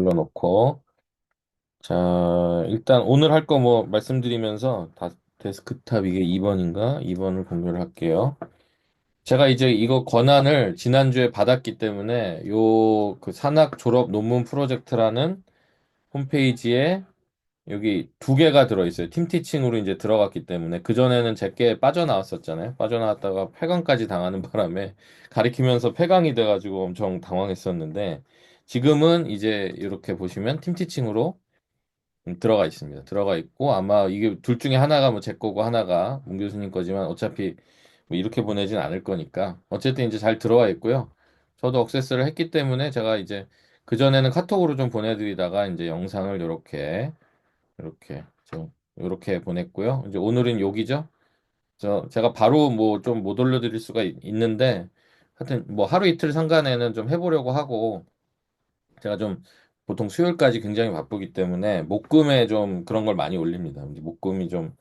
눌러놓고. 자, 일단 오늘 할 거 뭐 말씀드리면서 데스크탑 이게 2번인가? 2번을 공유를 할게요. 제가 이제 이거 권한을 지난주에 받았기 때문에 요 그 산학 졸업 논문 프로젝트라는 홈페이지에 여기 두 개가 들어있어요. 팀티칭으로 이제 들어갔기 때문에 그전에는 제게 빠져나왔었잖아요. 빠져나왔다가 폐강까지 당하는 바람에 가리키면서 폐강이 돼가지고 엄청 당황했었는데 지금은 이제 이렇게 보시면 팀티칭으로 들어가 있습니다. 들어가 있고 아마 이게 둘 중에 하나가 뭐 제 거고 하나가 문 교수님 거지만 어차피 뭐 이렇게 보내진 않을 거니까 어쨌든 이제 잘 들어와 있고요. 저도 억세스를 했기 때문에 제가 이제 그전에는 카톡으로 좀 보내드리다가 이제 영상을 이렇게 이렇게 보냈고요. 이제 오늘은 여기죠. 제가 바로 뭐 좀 못 올려드릴 수가 있는데 하여튼 뭐 하루 이틀 상관에는 좀 해보려고 하고 제가 좀 보통 수요일까지 굉장히 바쁘기 때문에 목금에 좀 그런 걸 많이 올립니다. 이제 목금이 좀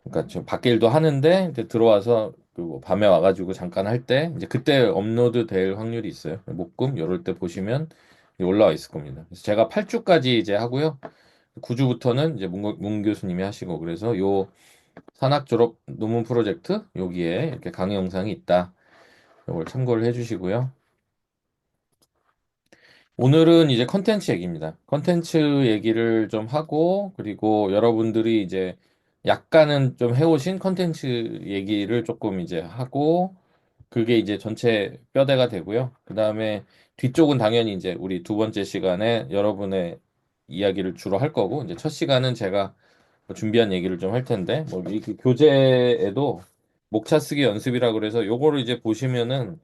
그러니까 좀 밖에 일도 하는데 이제 들어와서 그뭐 밤에 와가지고 잠깐 할 때 이제 그때 업로드 될 확률이 있어요. 목금 요럴 때 보시면 올라와 있을 겁니다. 그래서 제가 8주까지 이제 하고요. 9주부터는 이제 문 교수님이 하시고 그래서 요 산학 졸업 논문 프로젝트 여기에 이렇게 강의 영상이 있다. 이걸 참고를 해주시고요. 오늘은 이제 컨텐츠 얘기입니다. 컨텐츠 얘기를 좀 하고, 그리고 여러분들이 이제 약간은 좀 해오신 컨텐츠 얘기를 조금 이제 하고, 그게 이제 전체 뼈대가 되고요. 그 다음에 뒤쪽은 당연히 이제 우리 두 번째 시간에 여러분의 이야기를 주로 할 거고, 이제 첫 시간은 제가 뭐 준비한 얘기를 좀 할 텐데, 뭐 이렇게 교재에도 목차 쓰기 연습이라 그래서 요거를 이제 보시면은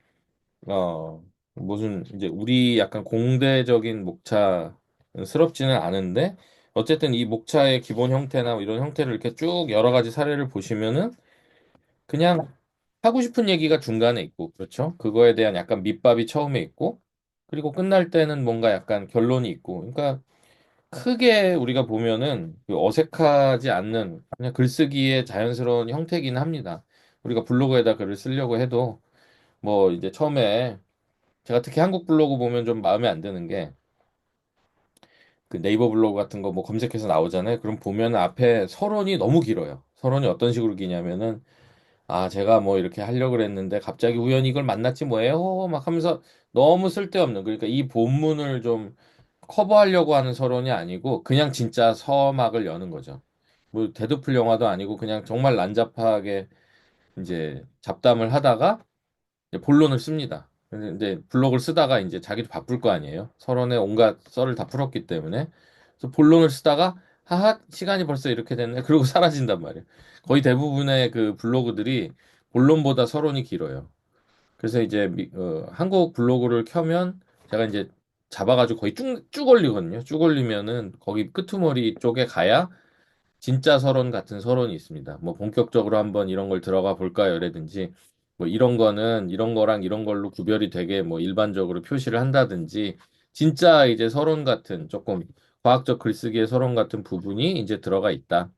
무슨 이제 우리 약간 공대적인 목차스럽지는 않은데 어쨌든 이 목차의 기본 형태나 뭐 이런 형태를 이렇게 쭉 여러 가지 사례를 보시면은 그냥 하고 싶은 얘기가 중간에 있고 그렇죠? 그거에 대한 약간 밑밥이 처음에 있고 그리고 끝날 때는 뭔가 약간 결론이 있고 그러니까 크게 우리가 보면은 그 어색하지 않는 그냥 글쓰기의 자연스러운 형태이긴 합니다. 우리가 블로그에다 글을 쓰려고 해도 뭐 이제 처음에 제가 특히 한국 블로그 보면 좀 마음에 안 드는 게 그 네이버 블로그 같은 거 뭐 검색해서 나오잖아요. 그럼 보면 앞에 서론이 너무 길어요. 서론이 어떤 식으로 기냐면은 제가 뭐 이렇게 하려고 그랬는데 갑자기 우연히 이걸 만났지 뭐예요? 막 하면서 너무 쓸데없는 그러니까 이 본문을 좀 커버하려고 하는 서론이 아니고 그냥 진짜 서막을 여는 거죠. 뭐 데드풀 영화도 아니고 그냥 정말 난잡하게 이제 잡담을 하다가 이제 본론을 씁니다. 근데 이제 블록을 쓰다가 이제 자기도 바쁠 거 아니에요. 서론에 온갖 썰을 다 풀었기 때문에. 그래서 본론을 쓰다가 하하 시간이 벌써 이렇게 됐네. 그러고 사라진단 말이에요. 거의 대부분의 그 블로그들이 본론보다 서론이 길어요. 그래서 이제 한국 블로그를 켜면 제가 이제 잡아가지고 거의 쭉 올리거든요. 쭉 올리면은 거기 끄트머리 쪽에 가야 진짜 서론 같은 서론이 있습니다. 뭐 본격적으로 한번 이런 걸 들어가 볼까요? 라든지 뭐 이런 거는 이런 거랑 이런 걸로 구별이 되게 뭐 일반적으로 표시를 한다든지 진짜 이제 서론 같은 조금 과학적 글쓰기의 서론 같은 부분이 이제 들어가 있다.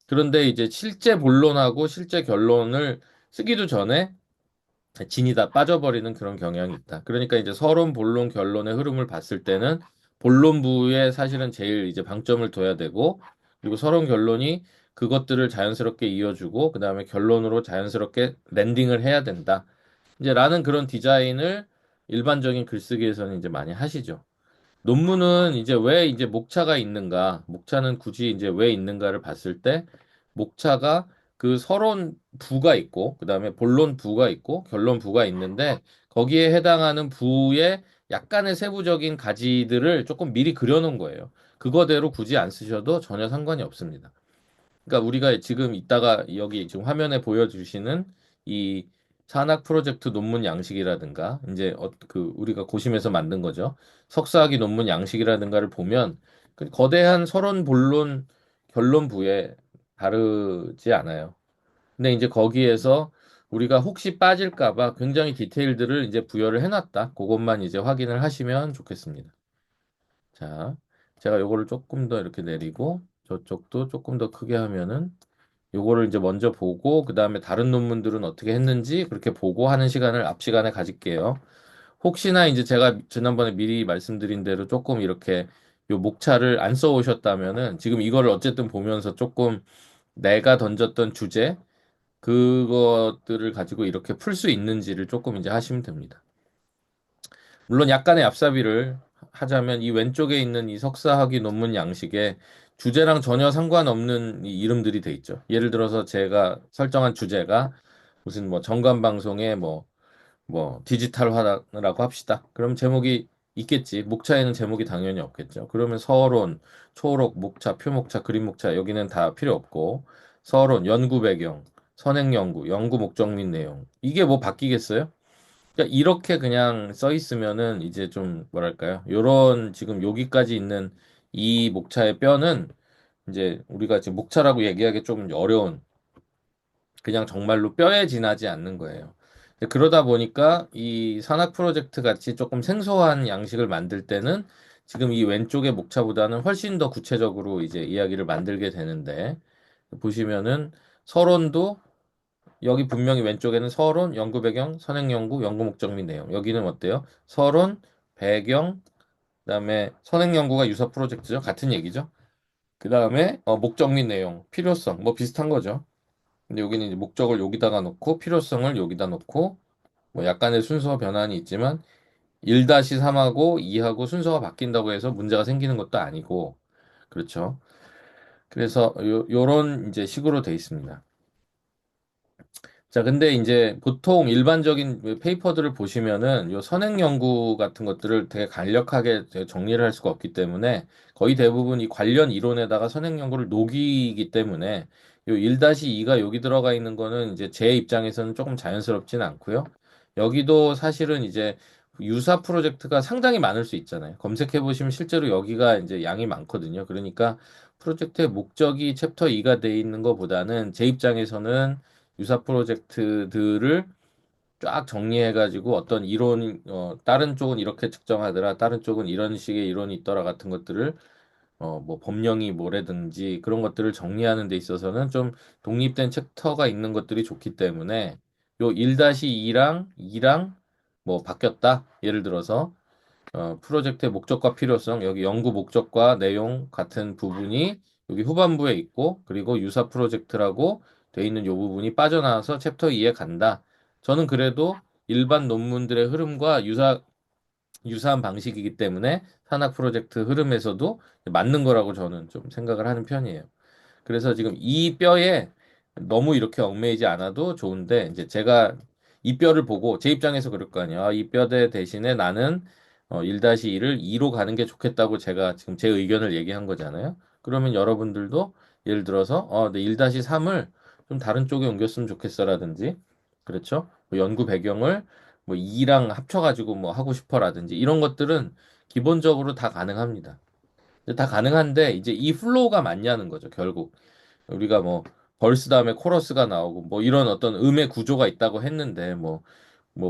그런데 이제 실제 본론하고 실제 결론을 쓰기도 전에 진이 다 빠져버리는 그런 경향이 있다. 그러니까 이제 서론, 본론, 결론의 흐름을 봤을 때는 본론부에 사실은 제일 이제 방점을 둬야 되고, 그리고 서론, 결론이 그것들을 자연스럽게 이어주고, 그 다음에 결론으로 자연스럽게 랜딩을 해야 된다. 이제 라는 그런 디자인을 일반적인 글쓰기에서는 이제 많이 하시죠. 논문은 이제 왜 이제 목차가 있는가, 목차는 굳이 이제 왜 있는가를 봤을 때, 목차가 그 서론 부가 있고, 그 다음에 본론 부가 있고, 결론 부가 있는데, 거기에 해당하는 부의 약간의 세부적인 가지들을 조금 미리 그려놓은 거예요. 그거대로 굳이 안 쓰셔도 전혀 상관이 없습니다. 그러니까 우리가 지금 이따가 여기 지금 화면에 보여주시는 이 산학 프로젝트 논문 양식이라든가 이제 그 우리가 고심해서 만든 거죠. 석사학위 논문 양식이라든가를 보면 그 거대한 서론, 본론, 결론부에 다르지 않아요. 근데 이제 거기에서 우리가 혹시 빠질까 봐 굉장히 디테일들을 이제 부여를 해놨다. 그것만 이제 확인을 하시면 좋겠습니다. 자, 제가 요거를 조금 더 이렇게 내리고 저쪽도 조금 더 크게 하면은 요거를 이제 먼저 보고 그다음에 다른 논문들은 어떻게 했는지 그렇게 보고 하는 시간을 앞 시간에 가질게요. 혹시나 이제 제가 지난번에 미리 말씀드린 대로 조금 이렇게 요 목차를 안 써오셨다면은 지금 이거를 어쨌든 보면서 조금 내가 던졌던 주제 그것들을 가지고 이렇게 풀 수 있는지를 조금 이제 하시면 됩니다. 물론 약간의 앞사비를 하자면 이 왼쪽에 있는 이 석사학위 논문 양식에 주제랑 전혀 상관없는 이 이름들이 돼 있죠. 예를 들어서 제가 설정한 주제가 무슨 뭐 정관 방송의 뭐 디지털화라고 합시다. 그럼 제목이 있겠지. 목차에는 제목이 당연히 없겠죠. 그러면 서론, 초록, 목차, 표목차, 그림 목차 여기는 다 필요 없고 서론, 연구 배경, 선행 연구, 연구 목적 및 내용 이게 뭐 바뀌겠어요? 그러니까 이렇게 그냥 써 있으면은 이제 좀 뭐랄까요? 요런 지금 여기까지 있는 이 목차의 뼈는 이제 우리가 지금 목차라고 얘기하기 좀 어려운 그냥 정말로 뼈에 지나지 않는 거예요. 그러다 보니까 이 산학 프로젝트 같이 조금 생소한 양식을 만들 때는 지금 이 왼쪽의 목차보다는 훨씬 더 구체적으로 이제 이야기를 만들게 되는데 보시면은 서론도 여기 분명히 왼쪽에는 서론, 연구 배경, 선행 연구, 연구 목적 및 내용. 여기는 어때요? 서론, 배경, 그다음에 선행 연구가 유사 프로젝트죠. 같은 얘기죠. 그다음에 목적 및 내용, 필요성 뭐 비슷한 거죠. 근데 여기는 이제 목적을 여기다가 놓고 필요성을 여기다 놓고 뭐 약간의 순서 변환이 있지만 1-3하고 2하고 순서가 바뀐다고 해서 문제가 생기는 것도 아니고 그렇죠. 그래서 요런 이제 식으로 돼 있습니다. 자, 근데 이제 보통 일반적인 그 페이퍼들을 보시면은 요 선행 연구 같은 것들을 되게 간략하게 되게 정리를 할 수가 없기 때문에 거의 대부분 이 관련 이론에다가 선행 연구를 녹이기 때문에 요 1-2가 여기 들어가 있는 거는 이제 제 입장에서는 조금 자연스럽지는 않고요. 여기도 사실은 이제 유사 프로젝트가 상당히 많을 수 있잖아요. 검색해 보시면 실제로 여기가 이제 양이 많거든요. 그러니까 프로젝트의 목적이 챕터 2가 돼 있는 것보다는 제 입장에서는 유사 프로젝트들을 쫙 정리해가지고 어떤 이론, 다른 쪽은 이렇게 측정하더라, 다른 쪽은 이런 식의 이론이 있더라 같은 것들을, 뭐 법령이 뭐라든지 그런 것들을 정리하는 데 있어서는 좀 독립된 챕터가 있는 것들이 좋기 때문에 요 1-2랑 2랑 뭐 바뀌었다. 예를 들어서 프로젝트의 목적과 필요성, 여기 연구 목적과 내용 같은 부분이 여기 후반부에 있고, 그리고 유사 프로젝트라고 돼 있는 요 부분이 빠져나와서 챕터 2에 간다. 저는 그래도 일반 논문들의 흐름과 유사한 방식이기 때문에 산학 프로젝트 흐름에서도 맞는 거라고 저는 좀 생각을 하는 편이에요. 그래서 지금 이 뼈에 너무 이렇게 얽매이지 않아도 좋은데 이제 제가 이 뼈를 보고 제 입장에서 그럴 거 아니에요. 아, 이 뼈대 대신에 나는 1-2를 2로 가는 게 좋겠다고 제가 지금 제 의견을 얘기한 거잖아요. 그러면 여러분들도 예를 들어서 네, 1-3을 좀 다른 쪽에 옮겼으면 좋겠어라든지 그렇죠? 뭐 연구 배경을 뭐 2랑 합쳐가지고 뭐 하고 싶어라든지 이런 것들은 기본적으로 다 가능합니다. 다 가능한데 이제 이 플로우가 맞냐는 거죠, 결국. 우리가 뭐 벌스 다음에 코러스가 나오고 뭐 이런 어떤 음의 구조가 있다고 했는데 뭐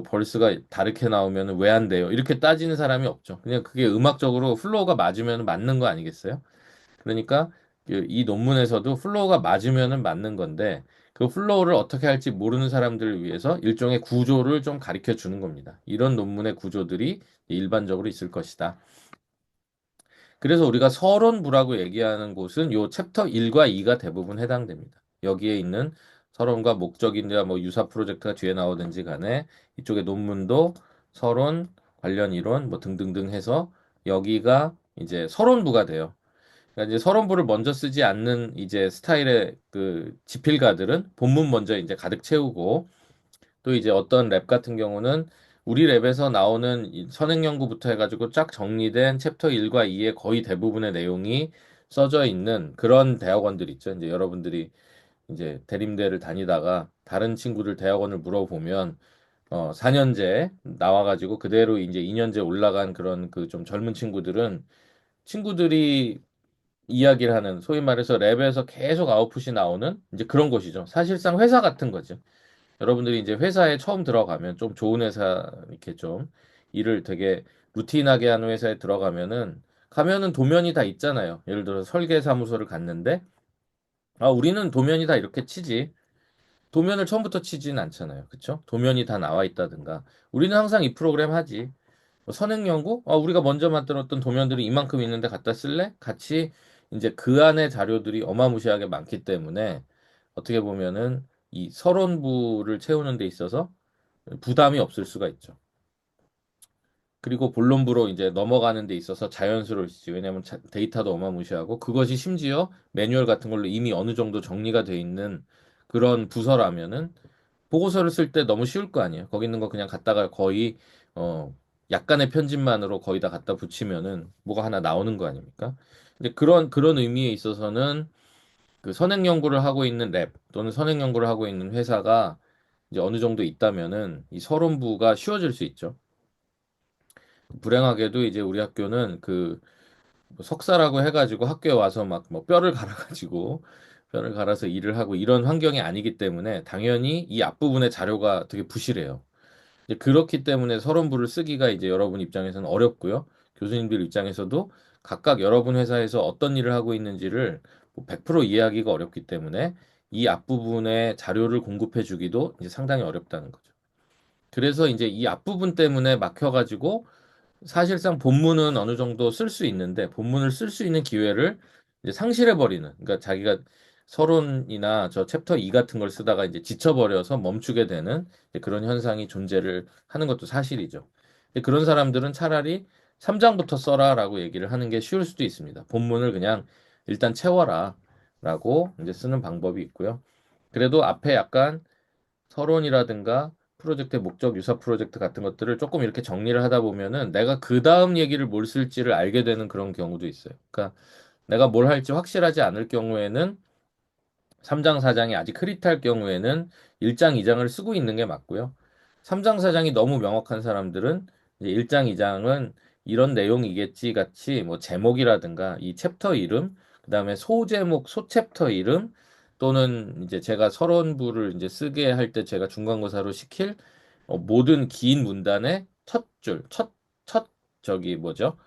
벌스가 다르게 나오면 왜 안 돼요? 이렇게 따지는 사람이 없죠. 그냥 그게 음악적으로 플로우가 맞으면 맞는 거 아니겠어요? 그러니까 이 논문에서도 플로우가 맞으면은 맞는 건데 그 플로우를 어떻게 할지 모르는 사람들을 위해서 일종의 구조를 좀 가르쳐 주는 겁니다. 이런 논문의 구조들이 일반적으로 있을 것이다. 그래서 우리가 서론부라고 얘기하는 곳은 요 챕터 1과 2가 대부분 해당됩니다. 여기에 있는 서론과 목적이나 뭐 유사 프로젝트가 뒤에 나오든지 간에 이쪽에 논문도 서론, 관련 이론 뭐 등등등 해서 여기가 이제 서론부가 돼요. 그러니까 이제 서론부를 먼저 쓰지 않는 이제 스타일의 그 지필가들은 본문 먼저 이제 가득 채우고 또 이제 어떤 랩 같은 경우는 우리 랩에서 나오는 이 선행 연구부터 해가지고 쫙 정리된 챕터 1과 2의 거의 대부분의 내용이 써져 있는 그런 대학원들 있죠. 이제 여러분들이 이제 대림대를 다니다가 다른 친구들 대학원을 물어보면 4년제 나와가지고 그대로 이제 2년제 올라간 그런 그 좀 젊은 친구들은 친구들이 이야기를 하는 소위 말해서 랩에서 계속 아웃풋이 나오는 이제 그런 곳이죠. 사실상 회사 같은 거죠. 여러분들이 이제 회사에 처음 들어가면 좀 좋은 회사 이렇게 좀 일을 되게 루틴하게 하는 회사에 들어가면은 가면은 도면이 다 있잖아요. 예를 들어서 설계사무소를 갔는데 우리는 도면이 다 이렇게 치지. 도면을 처음부터 치지는 않잖아요. 그쵸? 도면이 다 나와 있다든가. 우리는 항상 이 프로그램 하지. 선행 연구? 우리가 먼저 만들었던 도면들이 이만큼 있는데 갖다 쓸래? 같이 이제 그 안에 자료들이 어마무시하게 많기 때문에 어떻게 보면은 이 서론부를 채우는 데 있어서 부담이 없을 수가 있죠. 그리고 본론부로 이제 넘어가는 데 있어서 자연스러울지. 왜냐하면 데이터도 어마무시하고 그것이 심지어 매뉴얼 같은 걸로 이미 어느 정도 정리가 돼 있는 그런 부서라면은 보고서를 쓸 때 너무 쉬울 거 아니에요. 거기 있는 거 그냥 갖다가 거의 어 약간의 편집만으로 거의 다 갖다 붙이면은 뭐가 하나 나오는 거 아닙니까? 근데 그런 의미에 있어서는 그 선행 연구를 하고 있는 랩 또는 선행 연구를 하고 있는 회사가 이제 어느 정도 있다면은 이 서론부가 쉬워질 수 있죠. 불행하게도 이제 우리 학교는 뭐 석사라고 해가지고 학교에 와서 막 뭐 뼈를 갈아서 일을 하고 이런 환경이 아니기 때문에 당연히 이 앞부분의 자료가 되게 부실해요. 이제 그렇기 때문에 서론부를 쓰기가 이제 여러분 입장에서는 어렵고요. 교수님들 입장에서도 각각 여러분 회사에서 어떤 일을 하고 있는지를 뭐 100% 이해하기가 어렵기 때문에 이 앞부분의 자료를 공급해 주기도 이제 상당히 어렵다는 거죠. 그래서 이제 이 앞부분 때문에 막혀가지고 사실상 본문은 어느 정도 쓸 수 있는데 본문을 쓸 수 있는 기회를 이제 상실해 버리는. 그러니까 자기가 서론이나 저 챕터 2 같은 걸 쓰다가 이제 지쳐버려서 멈추게 되는 이제 그런 현상이 존재를 하는 것도 사실이죠. 근데 그런 사람들은 차라리 3장부터 써라라고 얘기를 하는 게 쉬울 수도 있습니다. 본문을 그냥 일단 채워라라고 이제 쓰는 방법이 있고요. 그래도 앞에 약간 서론이라든가 프로젝트의 목적, 유사 프로젝트 같은 것들을 조금 이렇게 정리를 하다 보면은 내가 그 다음 얘기를 뭘 쓸지를 알게 되는 그런 경우도 있어요. 그러니까 내가 뭘 할지 확실하지 않을 경우에는 3장, 4장이 아직 흐릿할 경우에는 1장, 2장을 쓰고 있는 게 맞고요. 3장, 4장이 너무 명확한 사람들은 이제 1장, 2장은 이런 내용이겠지 같이 뭐 제목이라든가 이 챕터 이름, 그다음에 소제목, 소챕터 이름 또는 이제 제가 서론부를 이제 쓰게 할 때 제가 중간고사로 시킬 모든 긴 문단의 첫 줄, 첫 저기 뭐죠?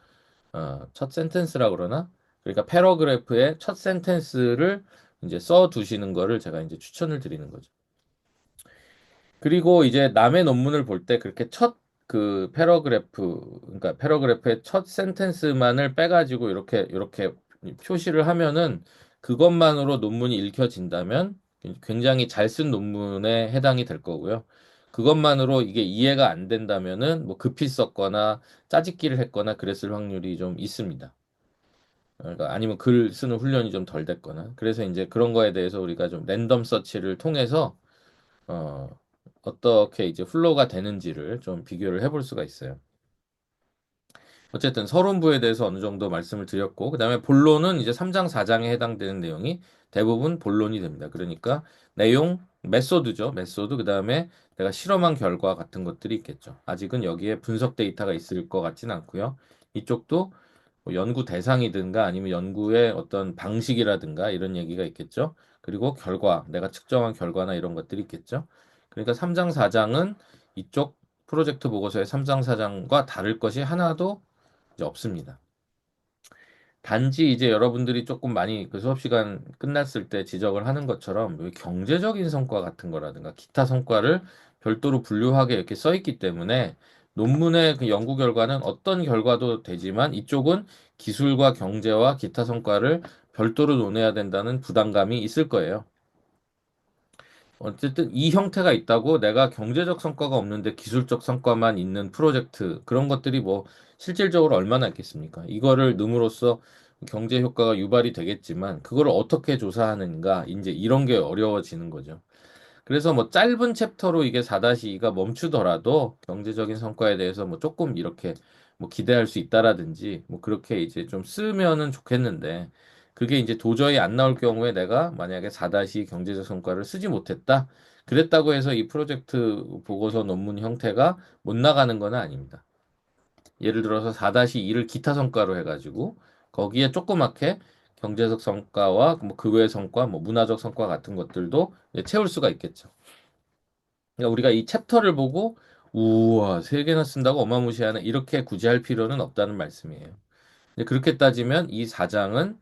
첫 센텐스라 그러나? 그러니까 패러그래프의 첫 센텐스를 이제 써 두시는 거를 제가 이제 추천을 드리는 거죠. 그리고 이제 남의 논문을 볼 때 그렇게 첫 그 패러그래프, 그러니까 패러그래프의 첫 센텐스만을 빼가지고 이렇게 표시를 하면은 그것만으로 논문이 읽혀진다면 굉장히 잘 쓴 논문에 해당이 될 거고요. 그것만으로 이게 이해가 안 된다면은 뭐 급히 썼거나 짜집기를 했거나 그랬을 확률이 좀 있습니다. 그러니까 아니면 글 쓰는 훈련이 좀 덜 됐거나. 그래서 이제 그런 거에 대해서 우리가 좀 랜덤 서치를 통해서 어, 어떻게 이제 플로우가 되는지를 좀 비교를 해볼 수가 있어요. 어쨌든 서론부에 대해서 어느 정도 말씀을 드렸고, 그다음에 본론은 이제 3장, 4장에 해당되는 내용이 대부분 본론이 됩니다. 그러니까 내용, 메소드죠. 메소드, 그다음에 내가 실험한 결과 같은 것들이 있겠죠. 아직은 여기에 분석 데이터가 있을 것 같진 않고요. 이쪽도 뭐 연구 대상이든가 아니면 연구의 어떤 방식이라든가 이런 얘기가 있겠죠. 그리고 결과, 내가 측정한 결과나 이런 것들이 있겠죠. 그러니까 3장, 4장은 이쪽 프로젝트 보고서의 3장, 4장과 다를 것이 하나도 이제 없습니다. 단지 이제 여러분들이 조금 많이 그 수업 시간 끝났을 때 지적을 하는 것처럼 왜 경제적인 성과 같은 거라든가 기타 성과를 별도로 분류하게 이렇게 써 있기 때문에 논문의 그 연구 결과는 어떤 결과도 되지만 이쪽은 기술과 경제와 기타 성과를 별도로 논해야 된다는 부담감이 있을 거예요. 어쨌든 이 형태가 있다고 내가 경제적 성과가 없는데 기술적 성과만 있는 프로젝트 그런 것들이 뭐 실질적으로 얼마나 있겠습니까? 이거를 넣음으로써 경제 효과가 유발이 되겠지만 그거를 어떻게 조사하는가 이제 이런 게 어려워지는 거죠. 그래서 뭐 짧은 챕터로 이게 4-2가 멈추더라도 경제적인 성과에 대해서 뭐 조금 이렇게 뭐 기대할 수 있다라든지 뭐 그렇게 이제 좀 쓰면은 좋겠는데 그게 이제 도저히 안 나올 경우에 내가 만약에 4-2 경제적 성과를 쓰지 못했다. 그랬다고 해서 이 프로젝트 보고서 논문 형태가 못 나가는 건 아닙니다. 예를 들어서 4-2를 기타 성과로 해가지고 거기에 조그맣게 경제적 성과와 뭐 그 외의 성과, 뭐 문화적 성과 같은 것들도 이제 채울 수가 있겠죠. 그러니까 우리가 이 챕터를 보고 우와, 세 개나 쓴다고 어마무시하네. 이렇게 굳이 할 필요는 없다는 말씀이에요. 근데 그렇게 따지면 이 4장은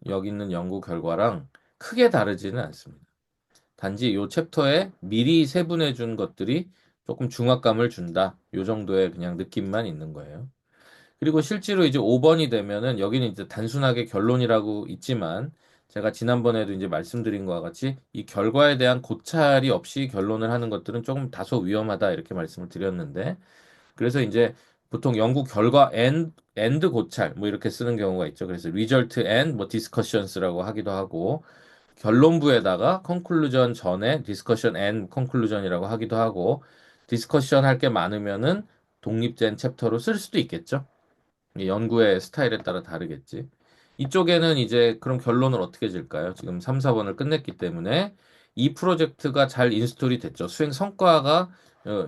여기 있는 연구 결과랑 크게 다르지는 않습니다. 단지 이 챕터에 미리 세분해 준 것들이 조금 중압감을 준다. 요 정도의 그냥 느낌만 있는 거예요. 그리고 실제로 이제 5번이 되면은 여기는 이제 단순하게 결론이라고 있지만 제가 지난번에도 이제 말씀드린 것과 같이 이 결과에 대한 고찰이 없이 결론을 하는 것들은 조금 다소 위험하다 이렇게 말씀을 드렸는데 그래서 이제 보통 연구 결과 and 고찰 뭐 이렇게 쓰는 경우가 있죠. 그래서 result and 뭐 discussions라고 하기도 하고 결론부에다가 conclusion 전에 discussion and conclusion이라고 하기도 하고 discussion 할 게 많으면은 독립된 챕터로 쓸 수도 있겠죠. 이 연구의 스타일에 따라 다르겠지. 이쪽에는 이제 그럼 결론을 어떻게 질까요? 지금 3, 4번을 끝냈기 때문에 이 프로젝트가 잘 인스톨이 됐죠. 수행 성과가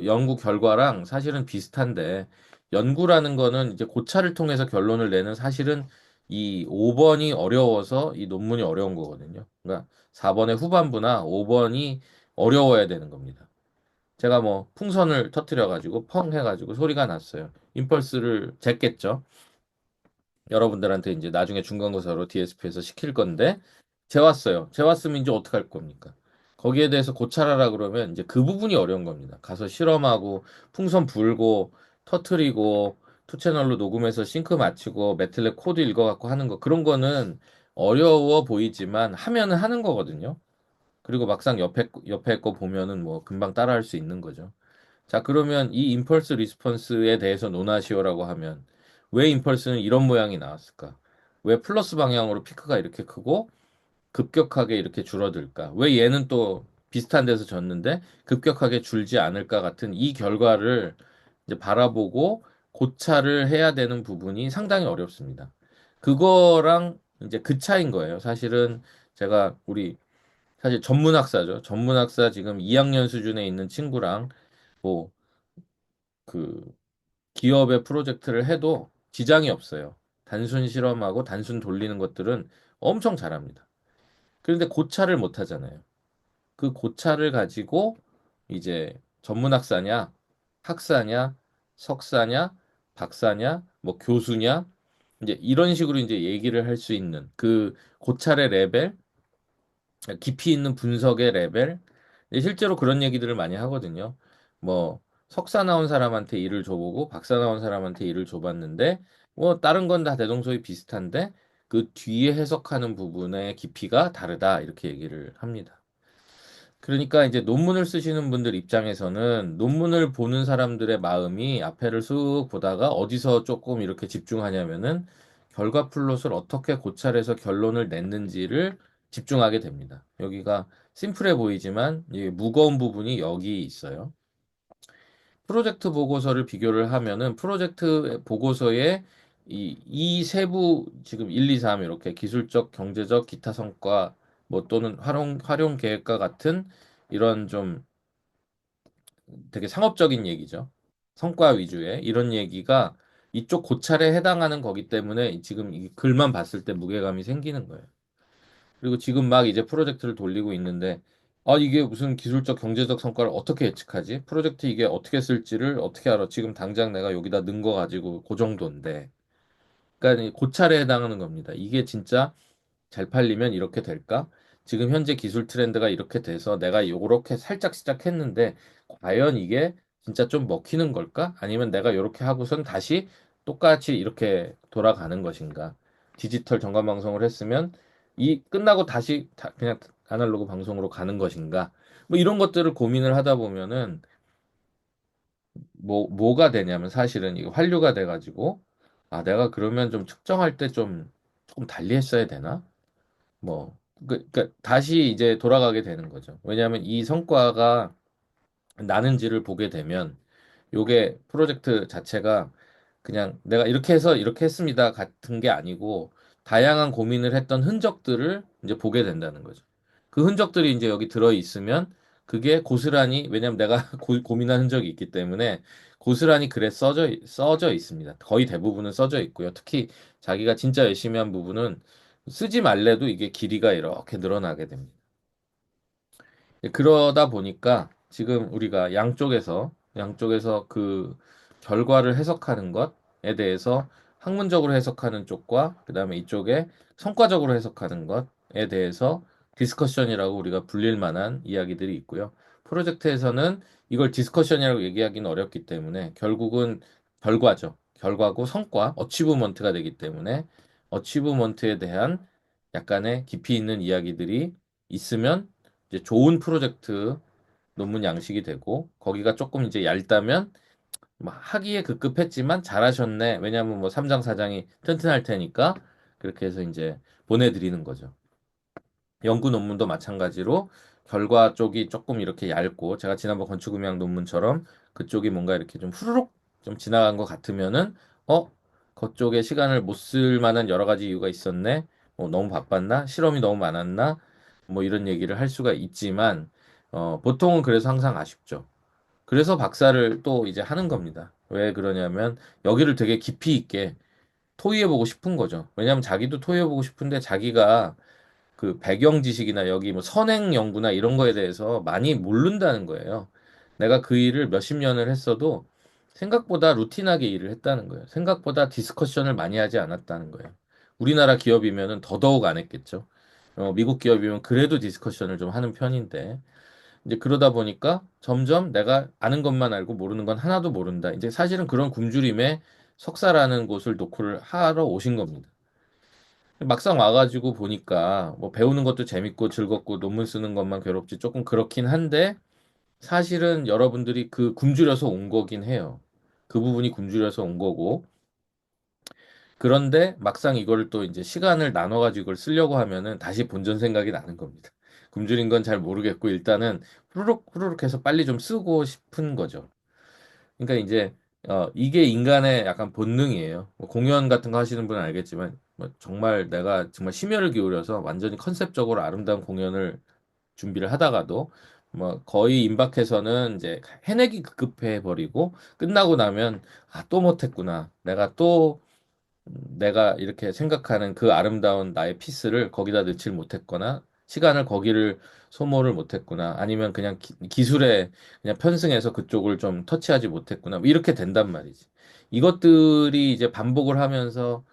연구 결과랑 사실은 비슷한데 연구라는 거는 이제 고찰을 통해서 결론을 내는 사실은 이 5번이 어려워서 이 논문이 어려운 거거든요. 그러니까 4번의 후반부나 5번이 어려워야 되는 겁니다. 제가 뭐 풍선을 터뜨려 가지고 펑 해가지고 소리가 났어요. 임펄스를 쟀겠죠. 여러분들한테 이제 나중에 중간고사로 DSP에서 시킬 건데 재왔어요. 재왔으면 이제 어떡할 겁니까? 거기에 대해서 고찰하라 그러면 이제 그 부분이 어려운 겁니다. 가서 실험하고 풍선 불고 터트리고 투 채널로 녹음해서 싱크 맞추고 매틀랩 코드 읽어갖고 하는 거 그런 거는 어려워 보이지만 하면은 하는 거거든요. 그리고 막상 옆에 거 보면은 뭐 금방 따라할 수 있는 거죠. 자, 그러면 이 임펄스 리스폰스에 대해서 논하시오라고 하면 왜 임펄스는 이런 모양이 나왔을까? 왜 플러스 방향으로 피크가 이렇게 크고 급격하게 이렇게 줄어들까? 왜 얘는 또 비슷한 데서 졌는데 급격하게 줄지 않을까 같은 이 결과를 이제 바라보고 고찰을 해야 되는 부분이 상당히 어렵습니다. 그거랑 이제 그 차이인 거예요. 사실은 제가 우리 사실 전문학사죠. 전문학사 지금 2학년 수준에 있는 친구랑 뭐 그 기업의 프로젝트를 해도 지장이 없어요. 단순 실험하고 단순 돌리는 것들은 엄청 잘합니다. 그런데 고찰을 못 하잖아요. 그 고찰을 가지고 이제 전문학사냐, 학사냐, 석사냐, 박사냐, 뭐 교수냐, 이제 이런 식으로 이제 얘기를 할 수 있는 그 고찰의 레벨, 깊이 있는 분석의 레벨, 실제로 그런 얘기들을 많이 하거든요. 뭐 석사 나온 사람한테 일을 줘보고 박사 나온 사람한테 일을 줘봤는데 뭐 다른 건 다 대동소이 비슷한데 그 뒤에 해석하는 부분의 깊이가 다르다 이렇게 얘기를 합니다. 그러니까 이제 논문을 쓰시는 분들 입장에서는 논문을 보는 사람들의 마음이 앞에를 쑥 보다가 어디서 조금 이렇게 집중하냐면은 결과 플롯을 어떻게 고찰해서 결론을 냈는지를 집중하게 됩니다. 여기가 심플해 보이지만 이 무거운 부분이 여기 있어요. 프로젝트 보고서를 비교를 하면은 프로젝트 보고서에 이 세부 지금 1, 2, 3 이렇게 기술적, 경제적, 기타 성과 뭐 또는 활용 계획과 같은 이런 좀 되게 상업적인 얘기죠. 성과 위주의 이런 얘기가 이쪽 고찰에 해당하는 거기 때문에 지금 이 글만 봤을 때 무게감이 생기는 거예요. 그리고 지금 막 이제 프로젝트를 돌리고 있는데 아 이게 무슨 기술적 경제적 성과를 어떻게 예측하지? 프로젝트 이게 어떻게 쓸지를 어떻게 알아? 지금 당장 내가 여기다 넣은 거 가지고 그 정도인데. 그러니까 이 고찰에 해당하는 겁니다. 이게 진짜 잘 팔리면 이렇게 될까? 지금 현재 기술 트렌드가 이렇게 돼서 내가 요렇게 살짝 시작했는데 과연 이게 진짜 좀 먹히는 걸까? 아니면 내가 요렇게 하고선 다시 똑같이 이렇게 돌아가는 것인가? 디지털 전관 방송을 했으면 이 끝나고 다시 그냥 아날로그 방송으로 가는 것인가? 뭐 이런 것들을 고민을 하다 보면은 뭐가 되냐면 사실은 이거 환류가 돼가지고 아 내가 그러면 좀 측정할 때 좀 조금 달리 했어야 되나? 뭐, 그러니까 다시 이제 돌아가게 되는 거죠. 왜냐하면 이 성과가 나는지를 보게 되면 요게 프로젝트 자체가 그냥 내가 이렇게 해서 이렇게 했습니다 같은 게 아니고 다양한 고민을 했던 흔적들을 이제 보게 된다는 거죠. 그 흔적들이 이제 여기 들어 있으면 그게 고스란히 왜냐면 내가 고민한 흔적이 있기 때문에 고스란히 글에 써져 있습니다. 거의 대부분은 써져 있고요. 특히 자기가 진짜 열심히 한 부분은 쓰지 말래도 이게 길이가 이렇게 늘어나게 됩니다. 그러다 보니까 지금 우리가 양쪽에서 그 결과를 해석하는 것에 대해서 학문적으로 해석하는 쪽과 그다음에 이쪽에 성과적으로 해석하는 것에 대해서 디스커션이라고 우리가 불릴 만한 이야기들이 있고요. 프로젝트에서는 이걸 디스커션이라고 얘기하기는 어렵기 때문에 결국은 결과죠. 결과고 성과, 어치브먼트가 되기 때문에 어치브먼트에 대한 약간의 깊이 있는 이야기들이 있으면 이제 좋은 프로젝트 논문 양식이 되고 거기가 조금 이제 얇다면 막 하기에 급급했지만 잘하셨네. 왜냐하면 뭐 3장 4장이 튼튼할 테니까 그렇게 해서 이제 보내드리는 거죠. 연구 논문도 마찬가지로 결과 쪽이 조금 이렇게 얇고 제가 지난번 건축음향 논문처럼 그쪽이 뭔가 이렇게 좀 후루룩 좀 지나간 것 같으면은 어 그쪽에 시간을 못 쓸 만한 여러 가지 이유가 있었네. 너무 바빴나? 실험이 너무 많았나? 뭐 이런 얘기를 할 수가 있지만 보통은 그래서 항상 아쉽죠. 그래서 박사를 또 이제 하는 겁니다. 왜 그러냐면 여기를 되게 깊이 있게 토의해보고 싶은 거죠. 왜냐하면 자기도 토의해보고 싶은데 자기가 그 배경 지식이나 여기 뭐 선행 연구나 이런 거에 대해서 많이 모른다는 거예요. 내가 그 일을 몇십 년을 했어도 생각보다 루틴하게 일을 했다는 거예요. 생각보다 디스커션을 많이 하지 않았다는 거예요. 우리나라 기업이면은 더더욱 안 했겠죠. 미국 기업이면 그래도 디스커션을 좀 하는 편인데 이제 그러다 보니까 점점 내가 아는 것만 알고 모르는 건 하나도 모른다. 이제 사실은 그런 굶주림에 석사라는 곳을 노크를 하러 오신 겁니다. 막상 와가지고 보니까 뭐 배우는 것도 재밌고 즐겁고 논문 쓰는 것만 괴롭지 조금 그렇긴 한데 사실은 여러분들이 그 굶주려서 온 거긴 해요. 그 부분이 굶주려서 온 거고 그런데 막상 이걸 또 이제 시간을 나눠가지고 이걸 쓰려고 하면은 다시 본전 생각이 나는 겁니다. 굶주린 건 잘 모르겠고 일단은 후루룩 후루룩 해서 빨리 좀 쓰고 싶은 거죠. 그러니까 이제 이게 인간의 약간 본능이에요. 뭐 공연 같은 거 하시는 분은 알겠지만 뭐 정말 내가 정말 심혈을 기울여서 완전히 컨셉적으로 아름다운 공연을 준비를 하다가도 뭐 거의 임박해서는 이제 해내기 급급해 버리고 끝나고 나면 아, 또 못했구나. 내가 이렇게 생각하는 그 아름다운 나의 피스를 거기다 넣질 못했거나 시간을 거기를 소모를 못했구나 아니면 그냥 기술에 그냥 편승해서 그쪽을 좀 터치하지 못했구나 뭐 이렇게 된단 말이지. 이것들이 이제 반복을 하면서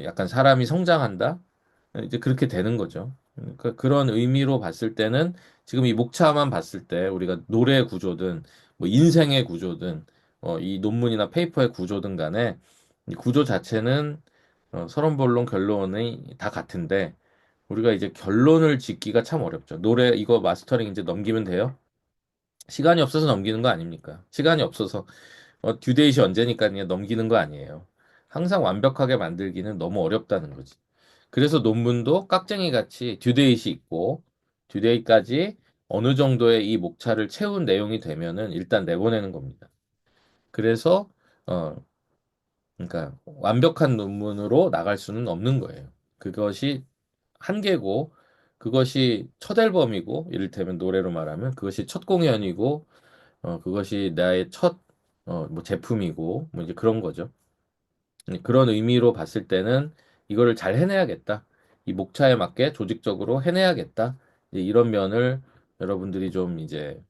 약간 사람이 성장한다? 이제 그렇게 되는 거죠. 그러니까 그런 의미로 봤을 때는 지금 이 목차만 봤을 때 우리가 노래 구조든 뭐 인생의 구조든 이 논문이나 페이퍼의 구조든 간에 이 구조 자체는 서론본론 결론이 다 같은데 우리가 이제 결론을 짓기가 참 어렵죠. 노래 이거 마스터링 이제 넘기면 돼요? 시간이 없어서 넘기는 거 아닙니까? 시간이 없어서 듀데이시 언제니까 그냥 넘기는 거 아니에요. 항상 완벽하게 만들기는 너무 어렵다는 거지. 그래서 논문도 깍쟁이 같이 듀데이시 있고 듀데이까지 어느 정도의 이 목차를 채운 내용이 되면은 일단 내보내는 겁니다. 그래서 어 그러니까 완벽한 논문으로 나갈 수는 없는 거예요. 그것이 한계고 그것이 첫 앨범이고 이를테면 노래로 말하면 그것이 첫 공연이고 그것이 나의 첫 뭐 제품이고 뭐 이제 그런 거죠. 그런 의미로 봤을 때는 이거를 잘 해내야겠다. 이 목차에 맞게 조직적으로 해내야겠다. 이제 이런 면을 여러분들이 좀 이제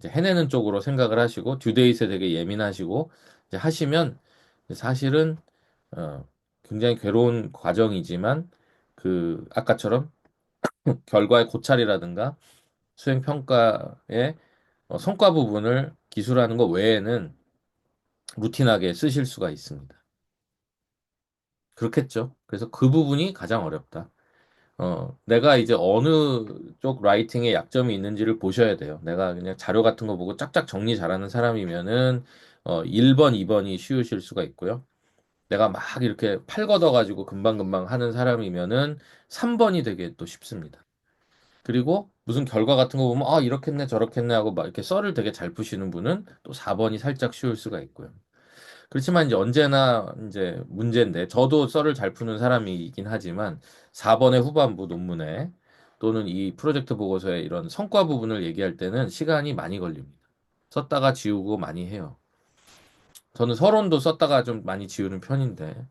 해내는 쪽으로 생각을 하시고 듀데이트에 되게 예민하시고 이제 하시면 사실은 어, 굉장히 괴로운 과정이지만 그 아까처럼 결과의 고찰이라든가 수행 평가의 성과 부분을 기술하는 것 외에는 루틴하게 쓰실 수가 있습니다. 그렇겠죠. 그래서 그 부분이 가장 어렵다. 내가 이제 어느 쪽 라이팅에 약점이 있는지를 보셔야 돼요. 내가 그냥 자료 같은 거 보고 짝짝 정리 잘하는 사람이면은 1번, 2번이 쉬우실 수가 있고요. 내가 막 이렇게 팔 걷어가지고 금방금방 하는 사람이면은 3번이 되게 또 쉽습니다. 그리고 무슨 결과 같은 거 보면 이렇게 했네 저렇게 했네 하고 막 이렇게 썰을 되게 잘 푸시는 분은 또 4번이 살짝 쉬울 수가 있고요. 그렇지만 이제 언제나 이제 문제인데 저도 썰을 잘 푸는 사람이긴 하지만 4번의 후반부 논문에 또는 이 프로젝트 보고서의 이런 성과 부분을 얘기할 때는 시간이 많이 걸립니다. 썼다가 지우고 많이 해요. 저는 서론도 썼다가 좀 많이 지우는 편인데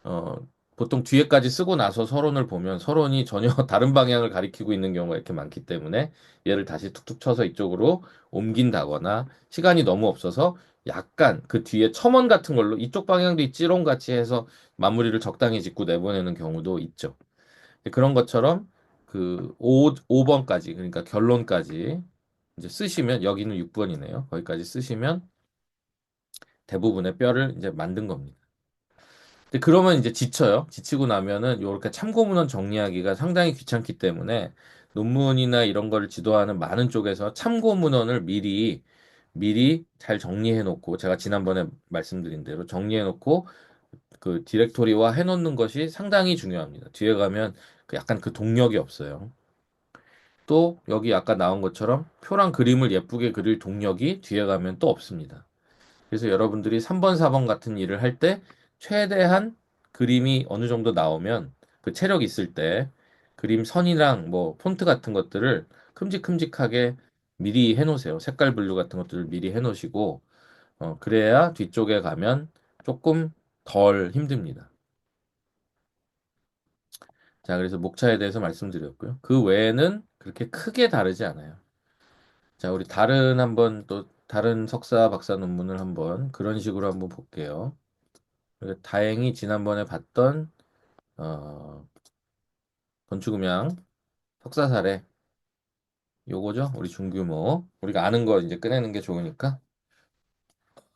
어, 보통 뒤에까지 쓰고 나서 서론을 보면 서론이 전혀 다른 방향을 가리키고 있는 경우가 이렇게 많기 때문에 얘를 다시 툭툭 쳐서 이쪽으로 옮긴다거나 시간이 너무 없어서 약간 그 뒤에 첨언 같은 걸로 이쪽 방향도 있지롱 같이 해서 마무리를 적당히 짓고 내보내는 경우도 있죠. 그런 것처럼 그 5번까지 그러니까 결론까지 이제 쓰시면 여기는 6번이네요. 거기까지 쓰시면 대부분의 뼈를 이제 만든 겁니다. 근데 그러면 이제 지쳐요. 지치고 나면은 요렇게 참고 문헌 정리하기가 상당히 귀찮기 때문에 논문이나 이런 거를 지도하는 많은 쪽에서 참고 문헌을 미리 잘 정리해 놓고 제가 지난번에 말씀드린 대로 정리해 놓고 그 디렉토리화 해 놓는 것이 상당히 중요합니다. 뒤에 가면 그 약간 그 동력이 없어요. 또 여기 아까 나온 것처럼 표랑 그림을 예쁘게 그릴 동력이 뒤에 가면 또 없습니다. 그래서 여러분들이 3번, 4번 같은 일을 할 때 최대한 그림이 어느 정도 나오면 그 체력 있을 때 그림 선이랑 뭐 폰트 같은 것들을 큼직큼직하게 미리 해놓으세요. 색깔 분류 같은 것들을 미리 해놓으시고 그래야 뒤쪽에 가면 조금 덜 힘듭니다. 자, 그래서 목차에 대해서 말씀드렸고요. 그 외에는 그렇게 크게 다르지 않아요. 자, 우리 다른 한번 또 다른 석사 박사 논문을 한번 그런 식으로 한번 볼게요. 그러니까 다행히 지난번에 봤던 건축음향 석사 사례 요거죠. 우리 중규모 우리가 아는 거 이제 꺼내는 게 좋으니까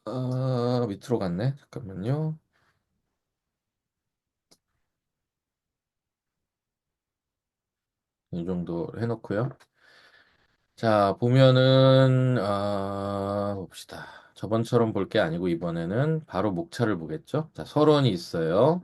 밑으로 갔네. 잠깐만요. 이 정도 해놓고요. 자 보면은 봅시다. 저번처럼 볼 게 아니고 이번에는 바로 목차를 보겠죠. 자 서론이 있어요.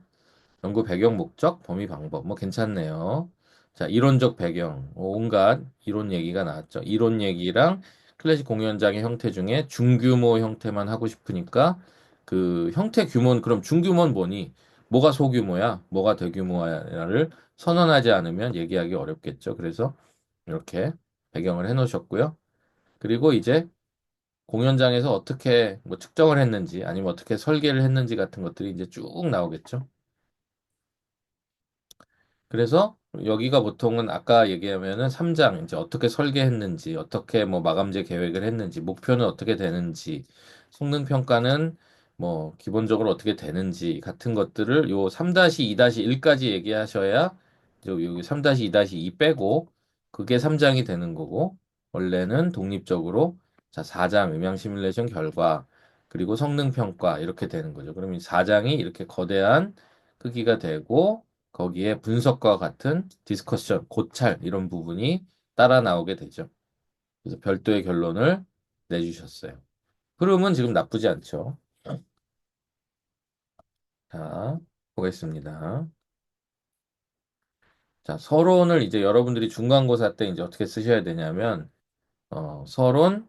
연구 배경 목적, 범위 방법. 뭐 괜찮네요. 자, 이론적 배경. 온갖 이론 얘기가 나왔죠. 이론 얘기랑 클래식 공연장의 형태 중에 중규모 형태만 하고 싶으니까 그 형태 규모는 그럼 중규모는 뭐니? 뭐가 소규모야? 뭐가 대규모야를 선언하지 않으면 얘기하기 어렵겠죠. 그래서 이렇게 배경을 해 놓으셨고요. 그리고 이제 공연장에서 어떻게 뭐 측정을 했는지 아니면 어떻게 설계를 했는지 같은 것들이 이제 쭉 나오겠죠. 그래서 여기가 보통은 아까 얘기하면은 3장 이제 어떻게 설계했는지, 어떻게 뭐 마감재 계획을 했는지, 목표는 어떻게 되는지, 성능 평가는 뭐 기본적으로 어떻게 되는지 같은 것들을 요 3-2-1까지 얘기하셔야 여기 3-2-2 빼고 그게 3장이 되는 거고 원래는 독립적으로 자 4장 음향 시뮬레이션 결과 그리고 성능 평가 이렇게 되는 거죠. 그러면 4장이 이렇게 거대한 크기가 되고 거기에 분석과 같은 디스커션, 고찰 이런 부분이 따라 나오게 되죠. 그래서 별도의 결론을 내주셨어요. 흐름은 지금 나쁘지 않죠. 자, 보겠습니다. 자, 서론을 이제 여러분들이 중간고사 때 이제 어떻게 쓰셔야 되냐면, 서론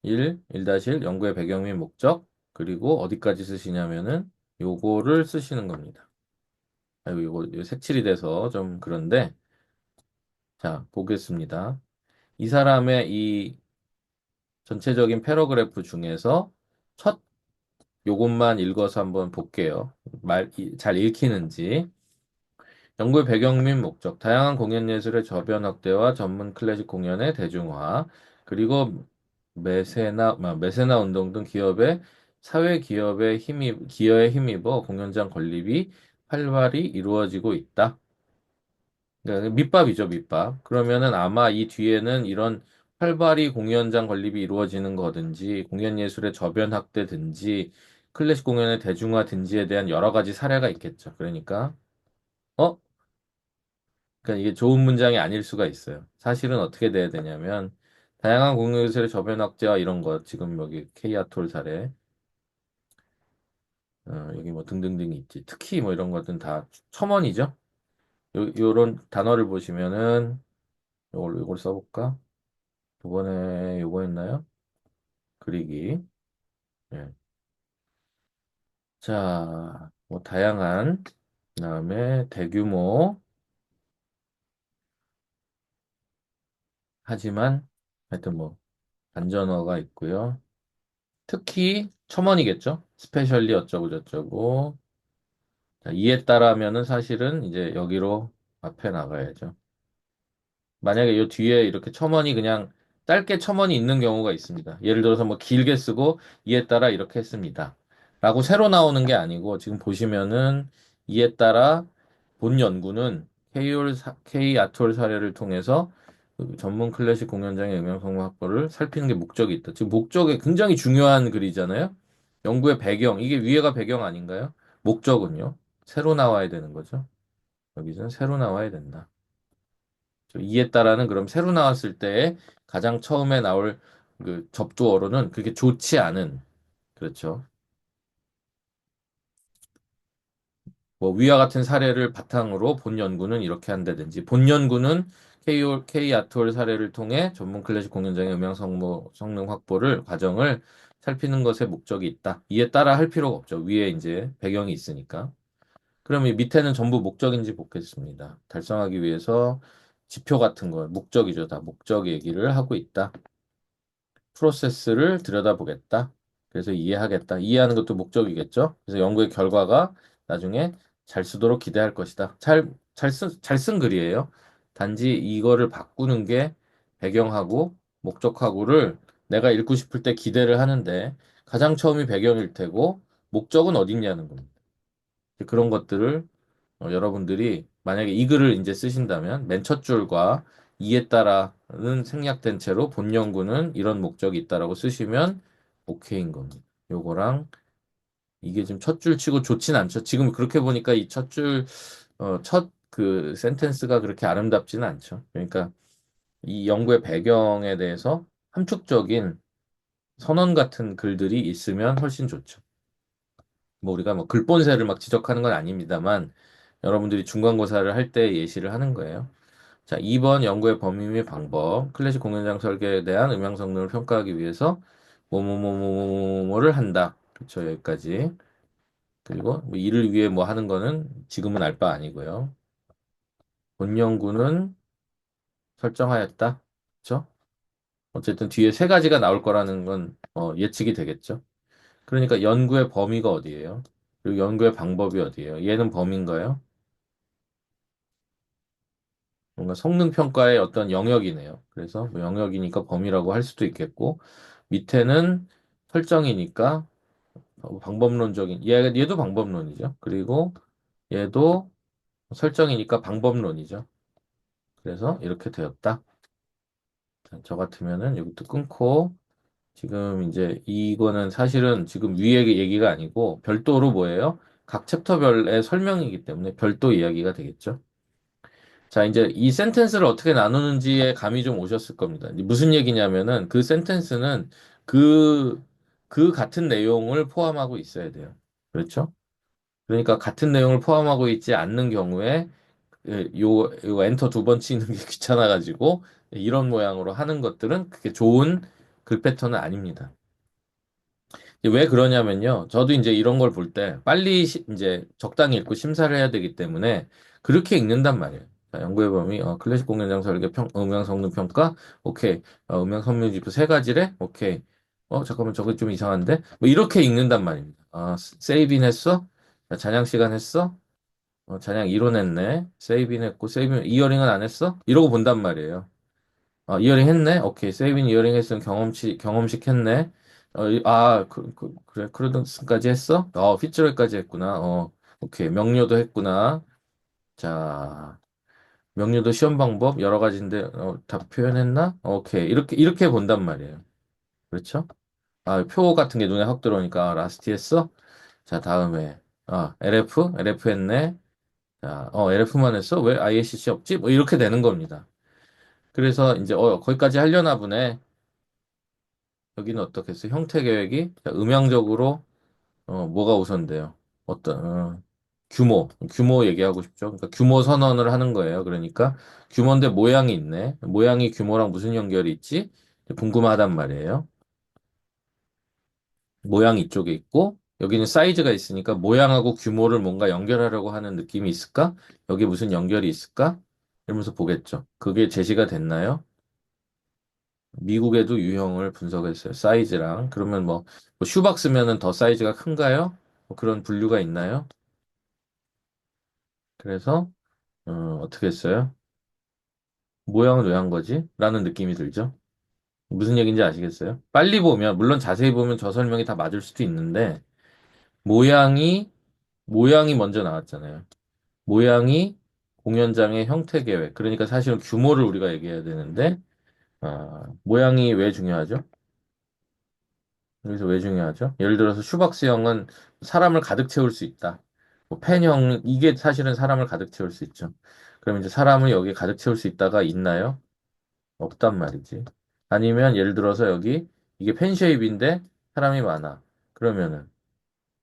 1-1, 연구의 배경 및 목적, 그리고 어디까지 쓰시냐면은 요거를 쓰시는 겁니다. 아이고, 이거 색칠이 돼서 좀 그런데, 자, 보겠습니다. 이 사람의 이 전체적인 패러그래프 중에서 첫 요것만 읽어서 한번 볼게요. 잘 읽히는지. 연구의 배경 및 목적, 다양한 공연 예술의 저변 확대와 전문 클래식 공연의 대중화, 그리고 메세나 운동 등 기업의 사회 기업의 기여에 힘입어 공연장 건립이 활발히 이루어지고 있다. 그러니까 밑밥이죠, 밑밥. 그러면은 아마 이 뒤에는 이런 활발히 공연장 건립이 이루어지는 거든지, 공연 예술의 저변 확대든지, 클래식 공연의 대중화든지에 대한 여러 가지 사례가 있겠죠. 어? 그러니까 이게 좋은 문장이 아닐 수가 있어요. 사실은 어떻게 돼야 되냐면, 다양한 공연 예술의 저변 확대와 이런 것, 지금 여기 케이아톨 사례, 여기 뭐 등등등이 있지. 특히 뭐 이런 것들은 다 첨언이죠. 요런 단어를 보시면은, 요걸 써볼까? 이번에 요거 했나요? 그리기. 예. 자, 뭐 다양한 그다음에 대규모 하지만 하여튼 뭐 반전어가 있고요. 특히 첨언이겠죠. 스페셜리 어쩌고 저쩌고. 자, 이에 따라면은 사실은 이제 여기로 앞에 나가야죠. 만약에 이 뒤에 이렇게 첨언이 그냥 짧게 첨언이 있는 경우가 있습니다. 예를 들어서 뭐 길게 쓰고 이에 따라 이렇게 했습니다. 라고 새로 나오는 게 아니고 지금 보시면은 이에 따라 본 연구는 K 아톨 사례를 통해서 그 전문 클래식 공연장의 음향 성능 확보를 살피는 게 목적이 있다. 지금 목적에 굉장히 중요한 글이잖아요. 연구의 배경, 이게 위에가 배경 아닌가요? 목적은요? 새로 나와야 되는 거죠. 여기서는 새로 나와야 된다. 이에 따라는 그럼 새로 나왔을 때 가장 처음에 나올 그 접두어로는 그게 좋지 않은, 그렇죠. 뭐 위와 같은 사례를 바탕으로 본 연구는 이렇게 한다든지 본 연구는 K 아트홀 사례를 통해 전문 클래식 공연장의 성능 확보를 과정을 살피는 것에 목적이 있다. 이에 따라 할 필요가 없죠. 위에 이제 배경이 있으니까. 그럼 이 밑에는 전부 목적인지 보겠습니다. 달성하기 위해서 지표 같은 거 목적이죠. 다 목적 얘기를 하고 있다. 프로세스를 들여다보겠다. 그래서 이해하겠다. 이해하는 것도 목적이겠죠. 그래서 연구의 결과가 나중에 잘 쓰도록 기대할 것이다. 잘 쓴 글이에요. 단지 이거를 바꾸는 게 배경하고 목적하고를 내가 읽고 싶을 때 기대를 하는데 가장 처음이 배경일 테고 목적은 어딨냐는 겁니다. 그런 것들을 여러분들이 만약에 이 글을 이제 쓰신다면 맨 첫 줄과 이에 따라는 생략된 채로 본 연구는 이런 목적이 있다라고 쓰시면 오케이인 겁니다. 요거랑 이게 지금 첫 줄 치고 좋진 않죠. 지금 그렇게 보니까 이 첫 줄, 첫 그 센텐스가 그렇게 아름답지는 않죠. 그러니까 이 연구의 배경에 대해서 함축적인 선언 같은 글들이 있으면 훨씬 좋죠. 뭐 우리가 뭐 글본세를 막 지적하는 건 아닙니다만 여러분들이 중간고사를 할 때 예시를 하는 거예요. 자, 2번 연구의 범위 및 방법. 클래식 공연장 설계에 대한 음향 성능을 평가하기 위해서 뭐뭐뭐뭐뭐를 한다. 그렇죠. 여기까지. 그리고 뭐 이를 위해 뭐 하는 거는 지금은 알 바 아니고요. 본 연구는 설정하였다. 그렇죠? 어쨌든 뒤에 세 가지가 나올 거라는 건 예측이 되겠죠. 그러니까 연구의 범위가 어디예요? 그리고 연구의 방법이 어디예요? 얘는 범위인가요? 뭔가 성능 평가의 어떤 영역이네요. 그래서 뭐 영역이니까 범위라고 할 수도 있겠고 밑에는 설정이니까 방법론적인 얘도 방법론이죠. 그리고 얘도 설정이니까 방법론이죠. 그래서 이렇게 되었다. 자, 저 같으면은 여기부터 끊고 지금 이제 이거는 사실은 지금 위의 얘기가 아니고 별도로 뭐예요? 각 챕터별의 설명이기 때문에 별도 이야기가 되겠죠. 자, 이제 이 센텐스를 어떻게 나누는지에 감이 좀 오셨을 겁니다. 이제 무슨 얘기냐면은 그 센텐스는 그, 그 같은 내용을 포함하고 있어야 돼요. 그렇죠? 그러니까 같은 내용을 포함하고 있지 않는 경우에 요 엔터 두 번 치는 게 귀찮아가지고 이런 모양으로 하는 것들은 그게 좋은 글 패턴은 아닙니다. 왜 그러냐면요. 저도 이제 이런 걸 볼 때 빨리 이제 적당히 읽고 심사를 해야 되기 때문에 그렇게 읽는단 말이에요. 자, 연구의 범위, 클래식 공연장 설계 음향 성능 평가, 오케이. 음향 성능 지표 세 가지래, 오케이. 잠깐만 저거 좀 이상한데? 뭐 이렇게 읽는단 말입니다. 세이빙 했어? 자, 잔향 시간 했어? 잔향 이론했네. 세이빙 했고, 세이빙 이어링은 안 했어? 이러고 본단 말이에요. 이어링 했네? 오케이. 세이빙 이어링 했으면 경험식 했네. 그래. 크루던스까지 했어? 피츠럴까지 했구나. 오케이. 명료도 했구나. 자, 명료도 시험 방법 여러 가지인데, 다 표현했나? 오케이. 이렇게 본단 말이에요. 그렇죠? 표 같은 게 눈에 확 들어오니까, 라스티 했어? 자, 다음에, LF 했네. 자, LF만 했어? 왜 IACC 없지? 뭐, 이렇게 되는 겁니다. 그래서 이제, 거기까지 하려나 보네. 여기는 어떻겠어요? 형태 계획이 자, 음향적으로 뭐가 우선돼요? 어떤 규모 얘기하고 싶죠. 그러니까 규모 선언을 하는 거예요. 그러니까 규모인데 모양이 있네. 모양이 규모랑 무슨 연결이 있지? 궁금하단 말이에요. 모양이 이쪽에 있고 여기는 사이즈가 있으니까 모양하고 규모를 뭔가 연결하려고 하는 느낌이 있을까? 여기 무슨 연결이 있을까? 이러면서 보겠죠. 그게 제시가 됐나요? 미국에도 유형을 분석했어요. 사이즈랑. 그러면 뭐 슈박스면은 더 사이즈가 큰가요? 뭐 그런 분류가 있나요? 그래서 어떻게 했어요? 모양은 왜 한 거지? 라는 느낌이 들죠. 무슨 얘기인지 아시겠어요? 빨리 보면, 물론 자세히 보면 저 설명이 다 맞을 수도 있는데, 모양이, 모양이 먼저 나왔잖아요. 모양이 공연장의 형태 계획. 그러니까 사실은 규모를 우리가 얘기해야 되는데, 모양이 왜 중요하죠? 여기서 왜 중요하죠? 예를 들어서 슈박스형은 사람을 가득 채울 수 있다. 뭐 펜형, 이게 사실은 사람을 가득 채울 수 있죠. 그럼 이제 사람을 여기 가득 채울 수 있다가 있나요? 없단 말이지. 아니면 예를 들어서 여기 이게 펜쉐입인데 사람이 많아. 그러면은,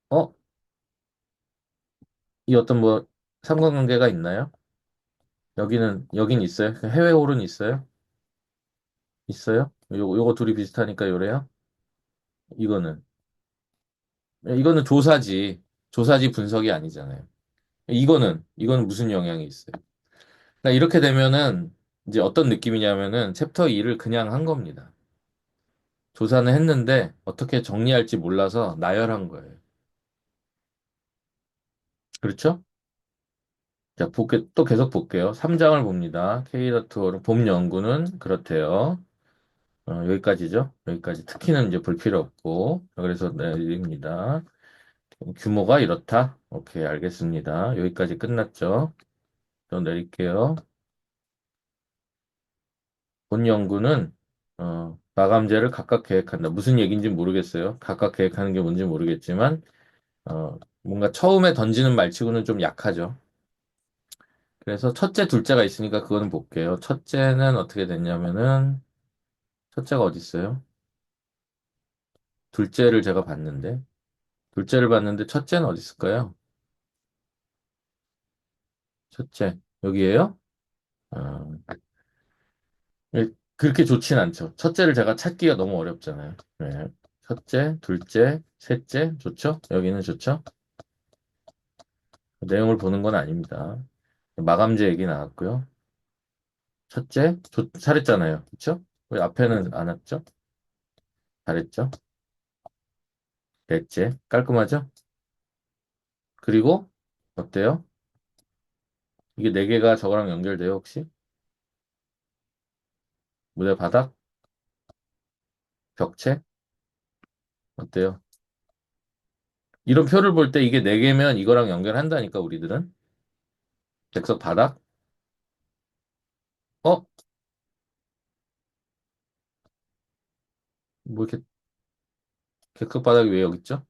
어? 이 어떤 뭐 상관관계가 있나요? 여긴 있어요? 해외 홀은 있어요? 있어요? 요거 둘이 비슷하니까 요래요? 이거는. 이거는 조사지. 조사지 분석이 아니잖아요. 이거는 무슨 영향이 있어요? 그러니까 이렇게 되면은 이제 어떤 느낌이냐면은 챕터 2를 그냥 한 겁니다. 조사는 했는데 어떻게 정리할지 몰라서 나열한 거예요. 그렇죠? 자, 또 계속 볼게요. 3장을 봅니다. K더투어로 봄 연구는 그렇대요. 여기까지죠. 여기까지. 특히는 이제 볼 필요 없고. 그래서 내립니다. 규모가 이렇다. 오케이, 알겠습니다. 여기까지 끝났죠. 저 내릴게요. 본 연구는 마감재를 각각 계획한다. 무슨 얘기인지 모르겠어요. 각각 계획하는 게 뭔지 모르겠지만 뭔가 처음에 던지는 말치고는 좀 약하죠. 그래서 첫째, 둘째가 있으니까 그거는 볼게요. 첫째는 어떻게 됐냐면은 첫째가 어디 있어요? 둘째를 제가 봤는데 둘째를 봤는데 첫째는 어디 있을까요? 첫째 여기에요? 어, 그렇게 좋진 않죠. 첫째를 제가 찾기가 너무 어렵잖아요. 네. 첫째, 둘째, 셋째 좋죠? 여기는 좋죠? 내용을 보는 건 아닙니다. 마감재 얘기 나왔고요. 첫째, 잘했잖아요. 그쵸? 왜 앞에는 안 왔죠? 잘했죠? 넷째, 깔끔하죠? 그리고 어때요? 이게 네 개가 저거랑 연결돼요, 혹시? 무대 바닥? 벽체? 어때요? 이런 표를 볼 때 이게 네 개면 이거랑 연결한다니까, 우리들은. 객석 바닥? 어? 뭐 이렇게 객석 바닥이 왜 여기 있죠?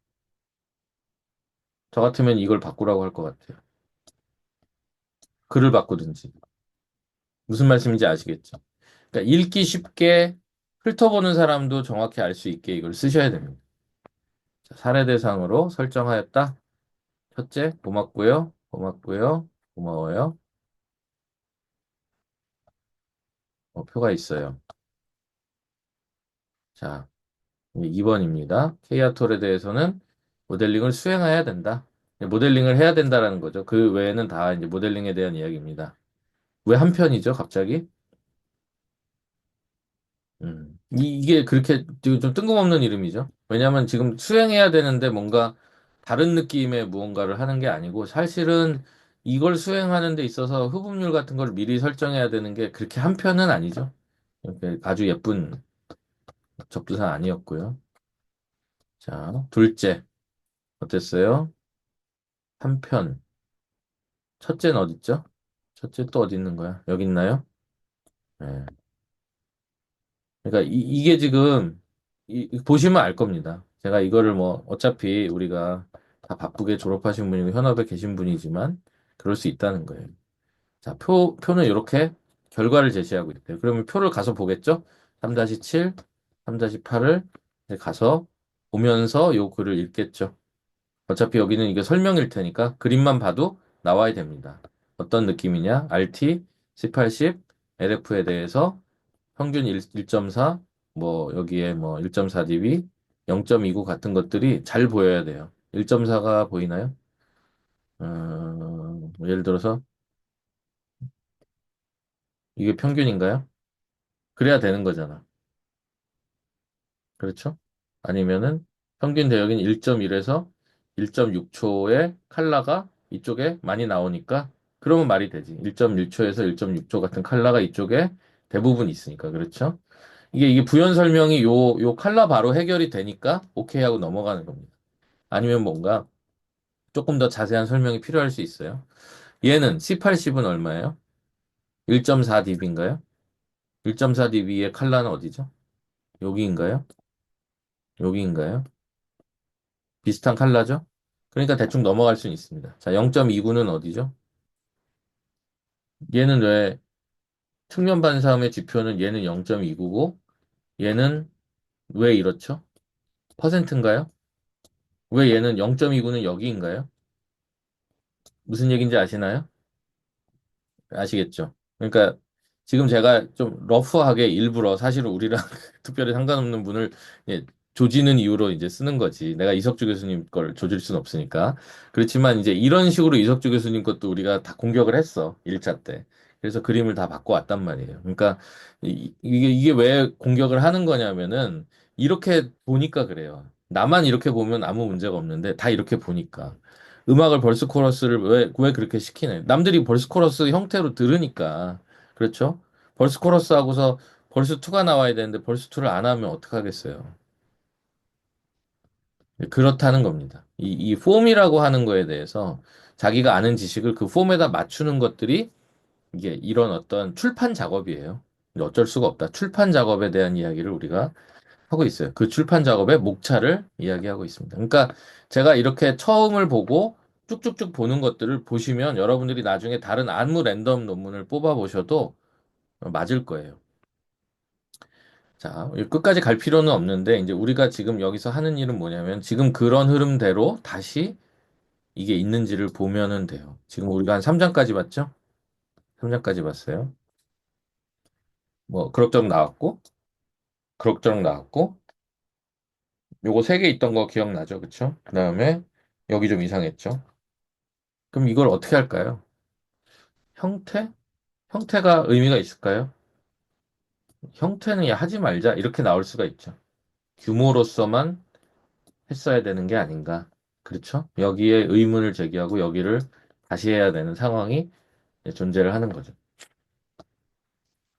저 같으면 이걸 바꾸라고 할 것 같아요. 글을 바꾸든지. 무슨 말씀인지 아시겠죠? 그러니까 읽기 쉽게 훑어보는 사람도 정확히 알 수 있게 이걸 쓰셔야 됩니다. 자, 사례 대상으로 설정하였다. 첫째, 고맙고요. 고맙고요. 고마워요. 표가 있어요. 자, 2번입니다. 케이아톨에 대해서는 모델링을 수행해야 된다. 모델링을 해야 된다라는 거죠. 그 외에는 다 이제 모델링에 대한 이야기입니다. 왜 한 편이죠, 갑자기? 이게 그렇게 좀 뜬금없는 이름이죠. 왜냐하면 지금 수행해야 되는데 뭔가 다른 느낌의 무언가를 하는 게 아니고 사실은 이걸 수행하는 데 있어서 흡음률 같은 걸 미리 설정해야 되는 게 그렇게 한 편은 아니죠. 이렇게 아주 예쁜 접두사 아니었고요. 자, 둘째. 어땠어요? 한 편. 첫째는 어딨죠? 첫째 또 어디 있는 거야? 여기 있나요? 네. 그러니까 이게 지금 보시면 알 겁니다. 제가 이거를 뭐 어차피 우리가 다 바쁘게 졸업하신 분이고 현업에 계신 분이지만 그럴 수 있다는 거예요. 자, 표는 이렇게 결과를 제시하고 있대요. 그러면 표를 가서 보겠죠? 3-7, 3-8을 가서 보면서 요 글을 읽겠죠. 어차피 여기는 이게 설명일 테니까 그림만 봐도 나와야 됩니다. 어떤 느낌이냐? RT, C80, LF에 대해서 평균 1.4, 뭐 여기에 뭐 1.4dB, 0.29 같은 것들이 잘 보여야 돼요. 1.4가 보이나요? 뭐 예를 들어서 이게 평균인가요? 그래야 되는 거잖아. 그렇죠? 아니면은 평균 대역인 1.1에서 1.6초의 칼라가 이쪽에 많이 나오니까 그러면 말이 되지. 1.1초에서 1.6초 같은 칼라가 이쪽에 대부분 있으니까. 그렇죠? 이게 부연 설명이 요 칼라 바로 해결이 되니까 오케이 하고 넘어가는 겁니다. 아니면 뭔가 조금 더 자세한 설명이 필요할 수 있어요. 얘는 C80은 얼마예요? 1.4dB인가요? 1.4dB의 칼라는 어디죠? 여기인가요? 여기인가요? 비슷한 칼라죠? 그러니까 대충 넘어갈 수는 있습니다. 자, 0.29는 어디죠? 얘는 왜 측면 반사음의 지표는 얘는 0.29고 얘는 왜 이렇죠? 퍼센트인가요? 왜 얘는 0.29는 여기인가요? 무슨 얘기인지 아시나요? 아시겠죠? 그러니까 지금 제가 좀 러프하게 일부러 사실은 우리랑 특별히 상관없는 분을 예, 조지는 이유로 이제 쓰는 거지. 내가 이석주 교수님 걸 조질 수는 없으니까. 그렇지만 이제 이런 식으로 이석주 교수님 것도 우리가 다 공격을 했어. 1차 때. 그래서 그림을 다 바꿔 왔단 말이에요. 그러니까 이게 왜 공격을 하는 거냐면은 이렇게 보니까 그래요. 나만 이렇게 보면 아무 문제가 없는데 다 이렇게 보니까. 음악을 벌스 코러스를 왜 그렇게 시키네. 남들이 벌스 코러스 형태로 들으니까. 그렇죠? 벌스 코러스 하고서 벌스 2가 나와야 되는데 벌스 2를 안 하면 어떡하겠어요. 그렇다는 겁니다. 이 폼이라고 하는 거에 대해서 자기가 아는 지식을 그 폼에다 맞추는 것들이 이게 이런 어떤 출판 작업이에요. 근데 어쩔 수가 없다. 출판 작업에 대한 이야기를 우리가 하고 있어요. 그 출판 작업의 목차를 이야기하고 있습니다. 그러니까 제가 이렇게 처음을 보고 쭉쭉쭉 보는 것들을 보시면 여러분들이 나중에 다른 아무 랜덤 논문을 뽑아 보셔도 맞을 거예요. 자, 끝까지 갈 필요는 없는데 이제 우리가 지금 여기서 하는 일은 뭐냐면 지금 그런 흐름대로 다시 이게 있는지를 보면은 돼요. 지금 우리가 한 3장까지 봤죠? 3장까지 봤어요. 뭐 그럭저럭 나왔고 그럭저럭 나왔고 요거 세 개 있던 거 기억나죠? 그쵸? 그다음에 여기 좀 이상했죠? 그럼 이걸 어떻게 할까요? 형태? 형태가 의미가 있을까요? 형태는 야 하지 말자 이렇게 나올 수가 있죠. 규모로서만 했어야 되는 게 아닌가. 그렇죠? 여기에 의문을 제기하고 여기를 다시 해야 되는 상황이 이제 존재를 하는 거죠.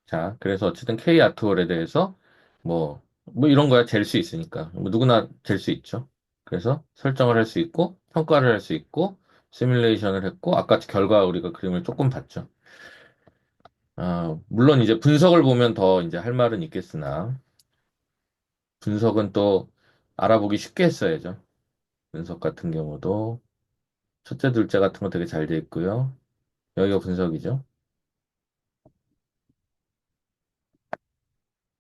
자, 그래서 어쨌든 K 아트월에 대해서 뭐 이런 거야 잴 수 있으니까. 뭐 누구나 잴 수 있죠. 그래서 설정을 할 수 있고 평가를 할 수 있고 시뮬레이션을 했고 아까 결과 우리가 그림을 조금 봤죠. 아, 물론 이제 분석을 보면 더 이제 할 말은 있겠으나 분석은 또 알아보기 쉽게 했어야죠. 분석 같은 경우도 첫째, 둘째 같은 거 되게 잘 돼 있고요. 여기가 분석이죠.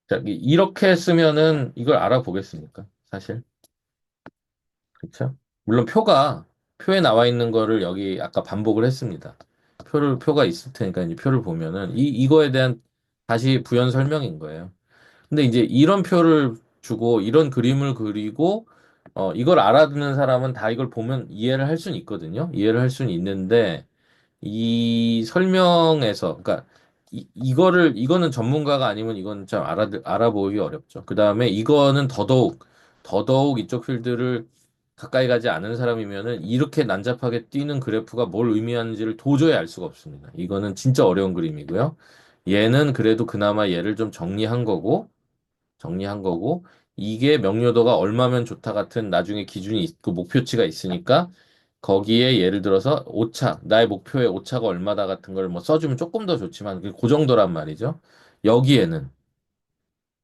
자, 이렇게 쓰면은 이걸 알아보겠습니까? 사실. 그렇죠? 물론 표에 나와 있는 거를 여기 아까 반복을 했습니다. 표가 있을 테니까 이제 표를 보면은 이거에 대한 다시 부연 설명인 거예요. 근데 이제 이런 표를 주고 이런 그림을 그리고 이걸 알아듣는 사람은 다 이걸 보면 이해를 할 수는 있거든요. 이해를 할 수는 있는데 이 설명에서 그러니까 이거는 전문가가 아니면 이건 좀 알아보기 어렵죠. 그다음에 이거는 더더욱 이쪽 필드를 가까이 가지 않은 사람이면은 이렇게 난잡하게 뛰는 그래프가 뭘 의미하는지를 도저히 알 수가 없습니다. 이거는 진짜 어려운 그림이고요. 얘는 그래도 그나마 얘를 좀 정리한 거고 이게 명료도가 얼마면 좋다 같은 나중에 기준이 있고 목표치가 있으니까 거기에 예를 들어서 오차 나의 목표의 오차가 얼마다 같은 걸 뭐 써주면 조금 더 좋지만 그 정도란 말이죠. 여기에는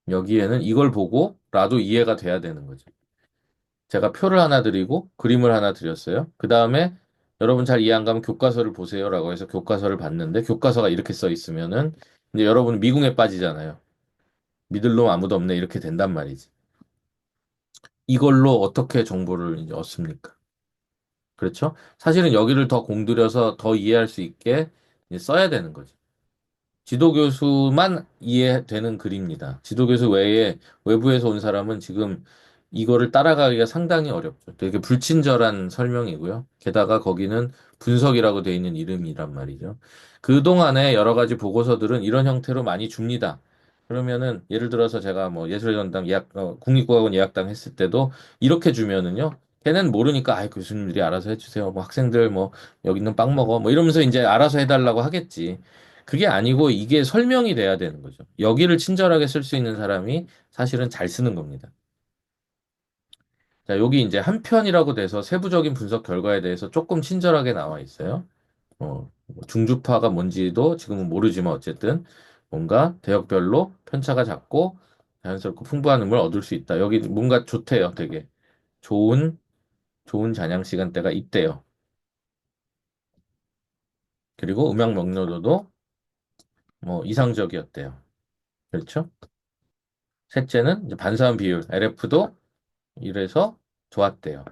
여기에는 이걸 보고라도 이해가 돼야 되는 거죠. 제가 표를 하나 드리고 그림을 하나 드렸어요. 그 다음에 여러분 잘 이해 안 가면 교과서를 보세요라고 해서 교과서를 봤는데 교과서가 이렇게 써 있으면은 이제 여러분 미궁에 빠지잖아요. 믿을 놈 아무도 없네 이렇게 된단 말이지. 이걸로 어떻게 정보를 이제 얻습니까? 그렇죠? 사실은 여기를 더 공들여서 더 이해할 수 있게 이제 써야 되는 거죠. 지도교수만 이해되는 글입니다. 지도교수 외에 외부에서 온 사람은 지금 이거를 따라가기가 상당히 어렵죠. 되게 불친절한 설명이고요. 게다가 거기는 분석이라고 되어 있는 이름이란 말이죠. 그동안에 여러 가지 보고서들은 이런 형태로 많이 줍니다. 그러면은 예를 들어서 제가 뭐 예술의 전당 국립국악원 예약당 했을 때도 이렇게 주면은요. 걔는 모르니까 아이 교수님들이 알아서 해주세요. 뭐 학생들 뭐 여기 있는 빵 먹어 뭐 이러면서 이제 알아서 해달라고 하겠지. 그게 아니고 이게 설명이 돼야 되는 거죠. 여기를 친절하게 쓸 수 있는 사람이 사실은 잘 쓰는 겁니다. 자, 여기 이제 한 편이라고 돼서 세부적인 분석 결과에 대해서 조금 친절하게 나와 있어요. 뭐 중주파가 뭔지도 지금은 모르지만 어쨌든 뭔가 대역별로 편차가 작고 자연스럽고 풍부한 음을 얻을 수 있다. 여기 뭔가 좋대요. 되게 좋은 좋은 잔향 시간대가 있대요. 그리고 음악 명료도도 뭐 이상적이었대요. 그렇죠? 셋째는 이제 반사음 비율 LF도 이래서 좋았대요.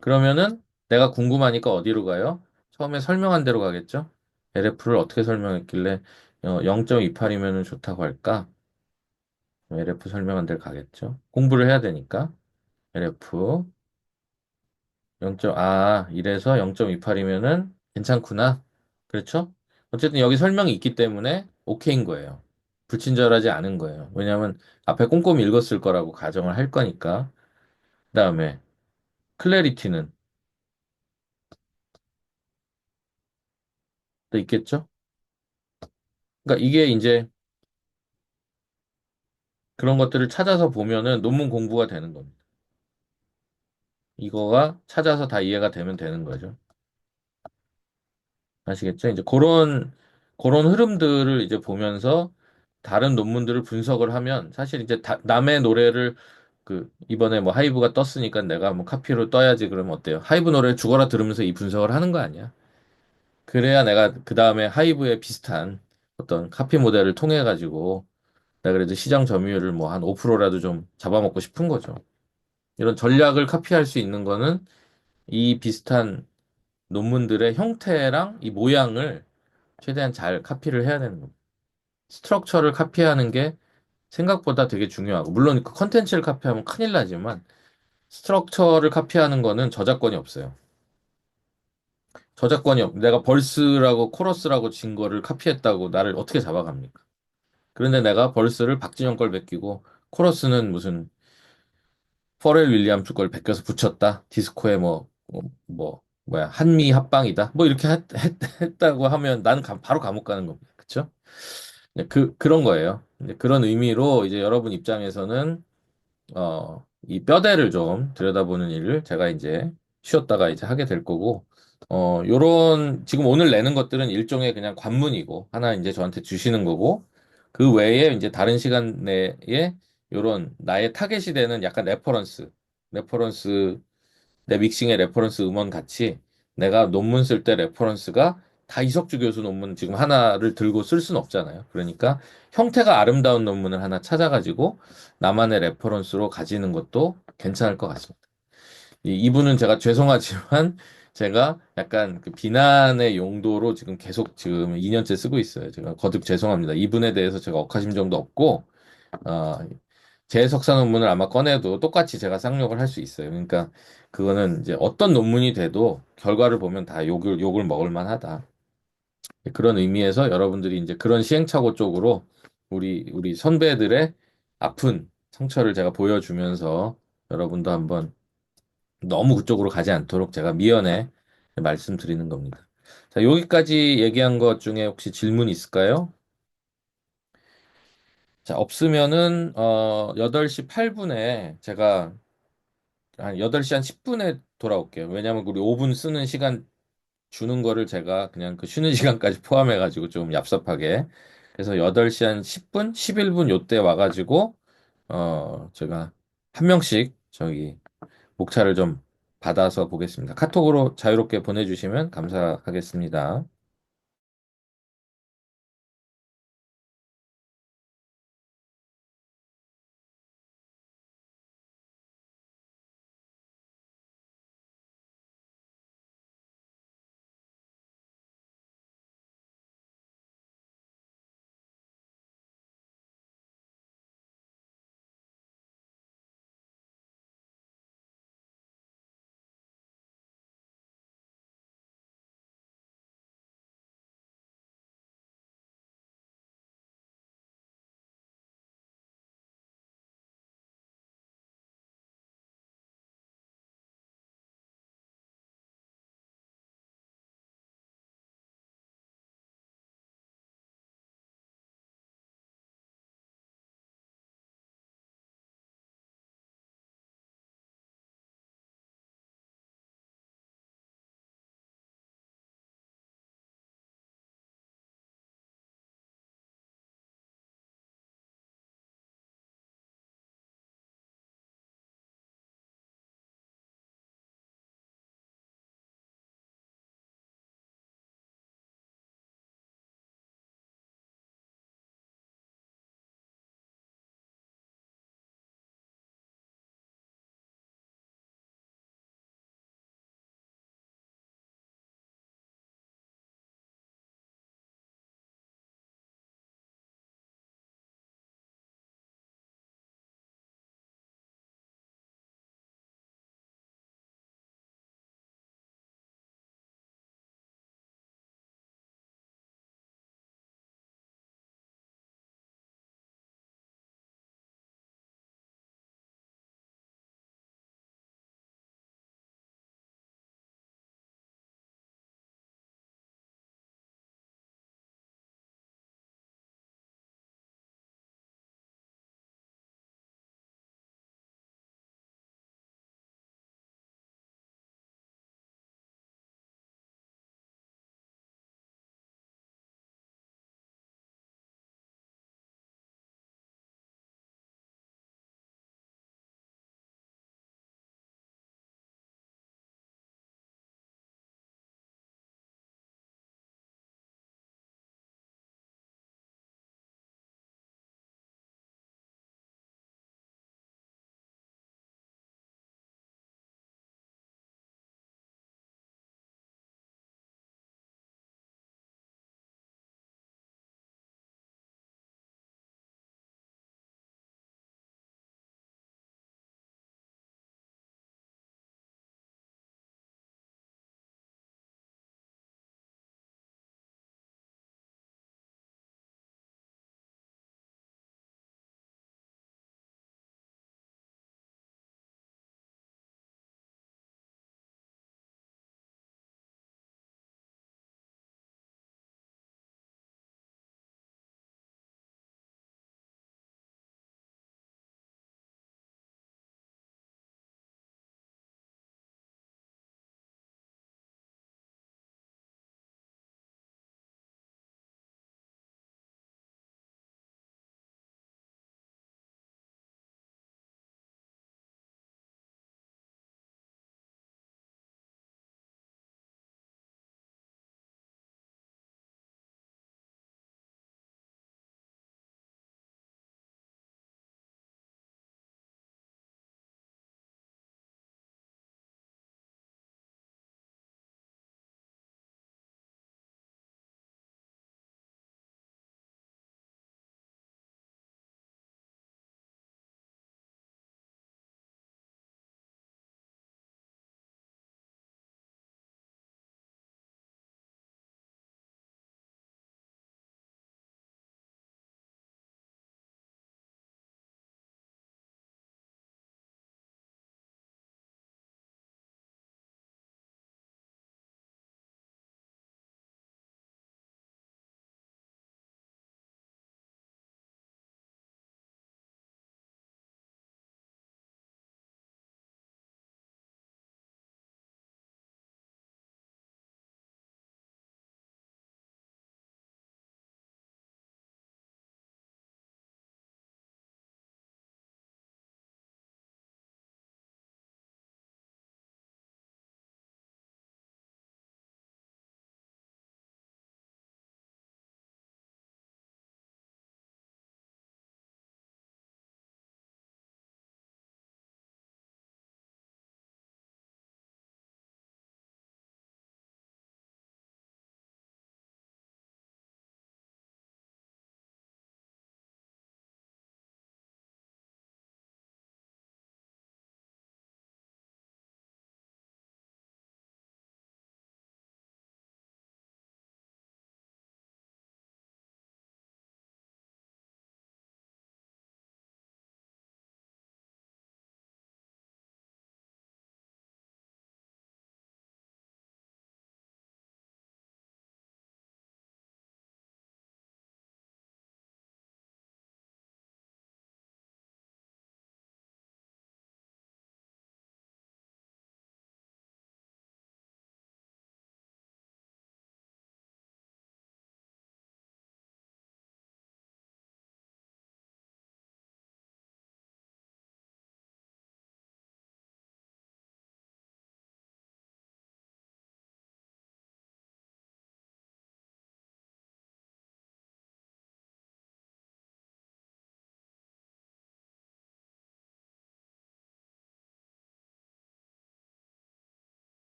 그러면은 내가 궁금하니까 어디로 가요? 처음에 설명한 대로 가겠죠? LF를 어떻게 설명했길래 0.28이면 좋다고 할까? LF 설명한 대로 가겠죠? 공부를 해야 되니까. LF 이래서 0.28이면은 괜찮구나. 그렇죠? 어쨌든 여기 설명이 있기 때문에 오케이인 거예요. 불친절하지 않은 거예요. 왜냐하면 앞에 꼼꼼히 읽었을 거라고 가정을 할 거니까. 그다음에 클래리티는 또 있겠죠? 그러니까 이게 이제 그런 것들을 찾아서 보면은 논문 공부가 되는 겁니다. 이거가 찾아서 다 이해가 되면 되는 거죠. 아시겠죠? 이제 그런 흐름들을 이제 보면서 다른 논문들을 분석을 하면 사실 이제 남의 노래를 이번에 뭐 하이브가 떴으니까 내가 뭐 카피로 떠야지 그러면 어때요? 하이브 노래 죽어라 들으면서 이 분석을 하는 거 아니야? 그래야 내가 그 다음에 하이브에 비슷한 어떤 카피 모델을 통해 가지고 내가 그래도 시장 점유율을 뭐 한 5%라도 좀 잡아먹고 싶은 거죠. 이런 전략을 카피할 수 있는 거는 이 비슷한 논문들의 형태랑 이 모양을 최대한 잘 카피를 해야 되는 겁니다. 스트럭처를 카피하는 게 생각보다 되게 중요하고, 물론 그 컨텐츠를 카피하면 큰일 나지만, 스트럭처를 카피하는 거는 저작권이 없어요. 내가 벌스라고 코러스라고 진 거를 카피했다고 나를 어떻게 잡아갑니까? 그런데 내가 벌스를 박진영 걸 베끼고, 코러스는 무슨 퍼렐 윌리엄스 걸 베껴서 붙였다. 디스코에 뭐야, 한미 합방이다. 뭐 이렇게 했다고 하면 나는 바로 감옥 가는 겁니다. 그쵸? 네, 그런 거예요. 이제 그런 의미로 이제 여러분 입장에서는, 이 뼈대를 좀 들여다보는 일을 제가 이제 쉬었다가 이제 하게 될 거고, 지금 오늘 내는 것들은 일종의 그냥 관문이고, 하나 이제 저한테 주시는 거고, 그 외에 이제 다른 시간 내에 요런 나의 타겟이 되는 약간 레퍼런스, 내 믹싱의 레퍼런스 음원 같이 내가 논문 쓸 때 레퍼런스가 다 이석주 교수 논문 지금 하나를 들고 쓸 수는 없잖아요. 그러니까 형태가 아름다운 논문을 하나 찾아가지고 나만의 레퍼런스로 가지는 것도 괜찮을 것 같습니다. 이분은 제가 죄송하지만 제가 약간 그 비난의 용도로 지금 2년째 쓰고 있어요. 제가 거듭 죄송합니다. 이분에 대해서 제가 억하심정도 없고, 어, 제 석사 논문을 아마 꺼내도 똑같이 제가 쌍욕을 할 수 있어요. 그러니까 그거는 이제 어떤 논문이 돼도 결과를 보면 다 욕을 먹을 만하다. 그런 의미에서 여러분들이 이제 그런 시행착오 쪽으로 우리 선배들의 아픈 상처를 제가 보여주면서 여러분도 한번 너무 그쪽으로 가지 않도록 제가 미연에 말씀드리는 겁니다. 자, 여기까지 얘기한 것 중에 혹시 질문 있을까요? 자, 없으면은 8시 8분에 제가 한 8시 한 10분에 돌아올게요. 왜냐면 우리 5분 쓰는 시간 주는 거를 제가 그냥 그 쉬는 시간까지 포함해가지고 좀 얍삽하게. 그래서 8시 한 10분, 11분 요때 와가지고, 제가 한 명씩 저기 목차를 좀 받아서 보겠습니다. 카톡으로 자유롭게 보내주시면 감사하겠습니다.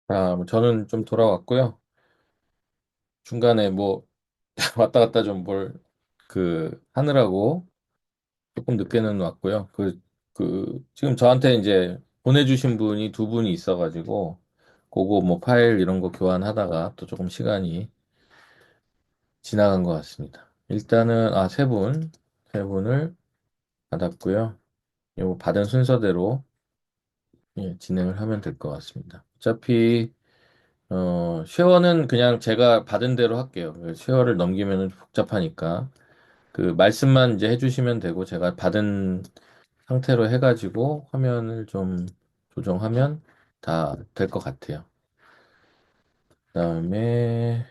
뭐 저는 좀 돌아왔고요. 중간에 뭐 왔다 갔다 좀 하느라고 조금 늦게는 왔고요. 지금 저한테 이제 보내주신 분이 두 분이 있어가지고, 그거 뭐 파일 이런 거 교환하다가 또 조금 시간이 지나간 것 같습니다. 일단은, 세 분을 받았고요. 요 받은 순서대로 예, 진행을 하면 될 것 같습니다. 어차피, 쉐어는 그냥 제가 받은 대로 할게요. 쉐어를 넘기면 복잡하니까. 말씀만 이제 해주시면 되고, 제가 받은 상태로 해가지고 화면을 좀 조정하면 다 될 것 같아요. 그다음에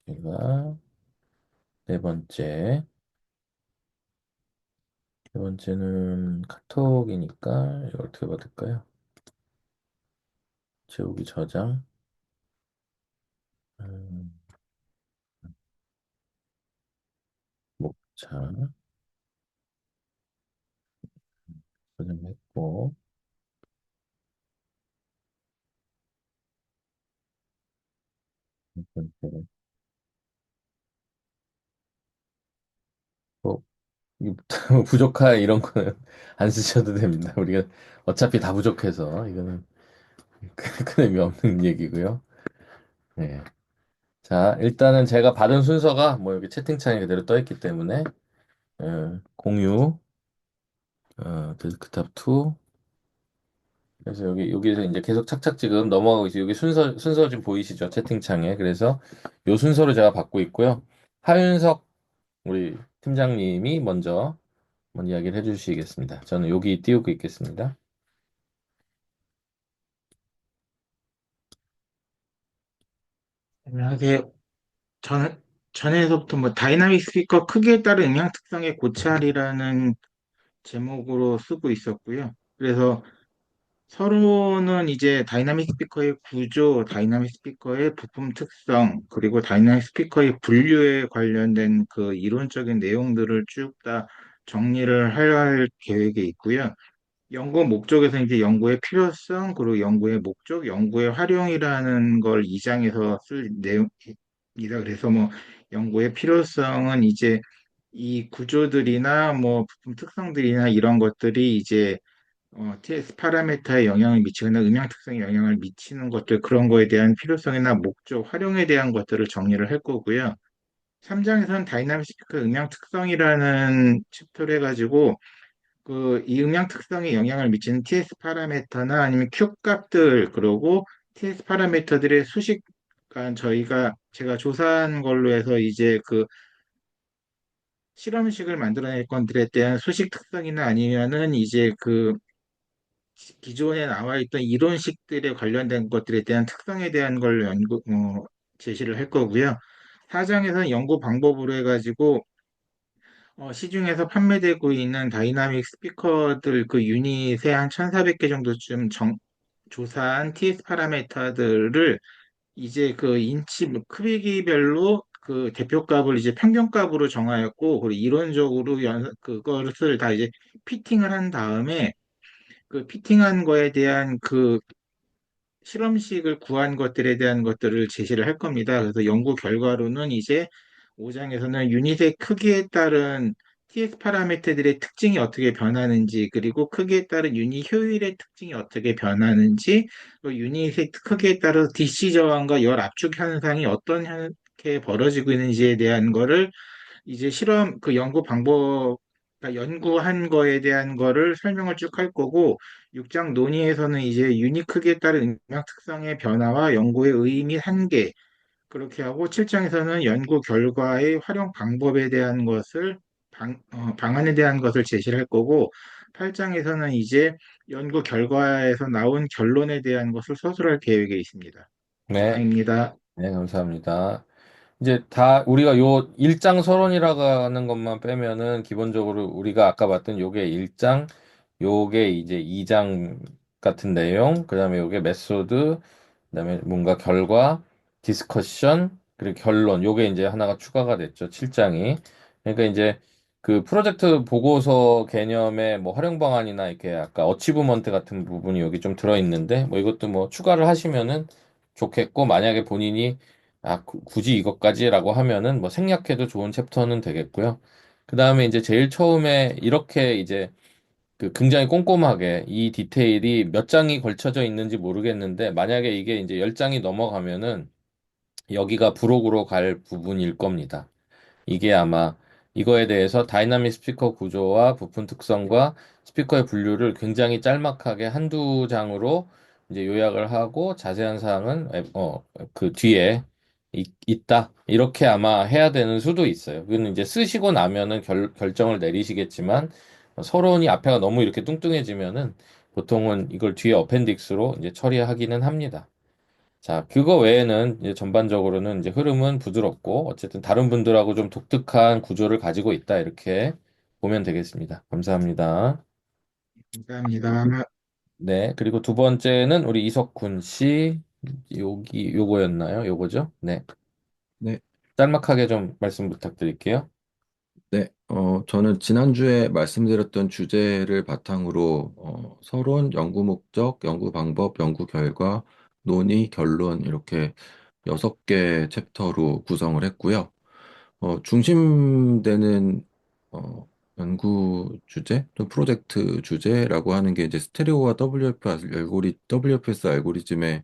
제가 네 번째는 카톡이니까 이거 어떻게 받을까요? 채우기 저장, 음, 목차 저장했고, 네 번째는 뭐 이거 부족하 이런 거는 안 쓰셔도 됩니다. 우리가 어차피 다 부족해서 이거는 큰 의미 없는 얘기고요. 네. 자, 일단은 제가 받은 순서가 뭐 여기 채팅창에 그대로 떠 있기 때문에 공유, 데스크탑 2. 그래서 여기서 이제 계속 착착 지금 넘어가고 있어요. 여기 순서 지금 보이시죠? 채팅창에. 그래서 요 순서로 제가 받고 있고요. 하윤석 우리 팀장님이 먼저 이야기를 해주시겠습니다. 저는 여기 띄우고 있겠습니다. 안녕하세요. 저는 전에서부터 뭐 다이나믹 스피커 크기에 따른 음향 특성의 고찰이라는 제목으로 쓰고 있었고요. 그래서 서로는 이제 다이나믹 스피커의 구조, 다이나믹 스피커의 부품 특성, 그리고 다이나믹 스피커의 분류에 관련된 그 이론적인 내용들을 쭉 다 정리를 할 계획에 있고요. 연구 목적에서 이제 연구의 필요성, 그리고 연구의 목적, 연구의 활용이라는 걸 이장에서 쓸 내용이다. 그래서 뭐 연구의 필요성은 이제 이 구조들이나 뭐 부품 특성들이나 이런 것들이 이제 TS 파라미터에 영향을 미치거나 음향 특성에 영향을 미치는 것들 그런 거에 대한 필요성이나 목적, 활용에 대한 것들을 정리를 할 거고요. 3장에서는 다이나믹 스피커 음향 특성이라는 챕터를 해가지고 이 음향 특성에 영향을 미치는 TS 파라미터나 아니면 Q 값들, 그리고 TS 파라미터들의 수식, 그러니까 제가 조사한 걸로 해서 이제 그 실험식을 만들어낼 건들에 대한 수식 특성이나 아니면은 이제 그 기존에 나와 있던 이론식들에 관련된 것들에 대한 특성에 대한 걸 제시를 할 거고요. 4장에서는 연구 방법으로 해가지고 시중에서 판매되고 있는 다이나믹 스피커들 그 유닛의 한 1,400개 정도쯤 조사한 TS 파라미터들을 이제 그 인치 크기별로 그 대표값을 이제 평균값으로 정하였고, 그리고 이론적으로 그것을 다 이제 피팅을 한 다음에 그 피팅한 거에 대한 그 실험식을 구한 것들에 대한 것들을 제시를 할 겁니다. 그래서 연구 결과로는 이제 5장에서는 유닛의 크기에 따른 TS 파라미터들의 특징이 어떻게 변하는지, 그리고 크기에 따른 유닛 효율의 특징이 어떻게 변하는지, 또 유닛의 크기에 따라서 DC 저항과 열 압축 현상이 어떻게 벌어지고 있는지에 대한 거를 이제 그 연구 방법, 그러니까 연구한 거에 대한 거를 설명을 쭉 할 거고, 6장 논의에서는 이제 유닛 크기에 따른 음향 특성의 변화와 연구의 의의 및 한계, 그렇게 하고, 7장에서는 연구 결과의 활용 방법에 대한 방안에 대한 것을 제시를 할 거고, 8장에서는 이제 연구 결과에서 나온 결론에 대한 것을 서술할 계획에 있습니다. 네, 이상입니다. 네, 감사합니다. 이제 다 우리가 요 일장 서론이라고 하는 것만 빼면은 기본적으로 우리가 아까 봤던 요게 일장, 요게 이제 2장 같은 내용, 그다음에 요게 메소드, 그다음에 뭔가 결과, 디스커션, 그리고 결론. 요게 이제 하나가 추가가 됐죠. 7장이. 그러니까 이제 그 프로젝트 보고서 개념의 뭐 활용 방안이나 이렇게 아까 어치브먼트 같은 부분이 여기 좀 들어 있는데 뭐 이것도 뭐 추가를 하시면은 좋겠고 만약에 본인이 굳이 이것까지라고 하면은 뭐 생략해도 좋은 챕터는 되겠고요. 그다음에 이제 제일 처음에 이렇게 이제 그 굉장히 꼼꼼하게 이 디테일이 몇 장이 걸쳐져 있는지 모르겠는데 만약에 이게 이제 10장이 넘어가면은 여기가 부록으로 갈 부분일 겁니다. 이게 아마 이거에 대해서 다이나믹 스피커 구조와 부품 특성과 스피커의 분류를 굉장히 짤막하게 한두 장으로 이제 요약을 하고 자세한 사항은 그 뒤에 있다. 이렇게 아마 해야 되는 수도 있어요. 그건 이제 쓰시고 나면은 결정을 내리시겠지만 서론이 앞에가 너무 이렇게 뚱뚱해지면은 보통은 이걸 뒤에 어펜딕스로 이제 처리하기는 합니다. 자, 그거 외에는 이제 전반적으로는 이제 흐름은 부드럽고 어쨌든 다른 분들하고 좀 독특한 구조를 가지고 있다. 이렇게 보면 되겠습니다. 감사합니다. 감사합니다. 네. 그리고 두 번째는 우리 이석훈 씨. 요거였나요? 요거죠? 네. 네, 짤막하게 좀 말씀 부탁드릴게요. 네. 저는 지난주에 말씀드렸던 주제를 바탕으로 서론, 연구 목적, 연구 방법, 연구 결과, 논의, 결론 이렇게 6개 챕터로 구성을 했고요. 중심되는 연구 주제, 또 프로젝트 주제라고 하는 게 이제 스테레오와 WFS 알고리즘의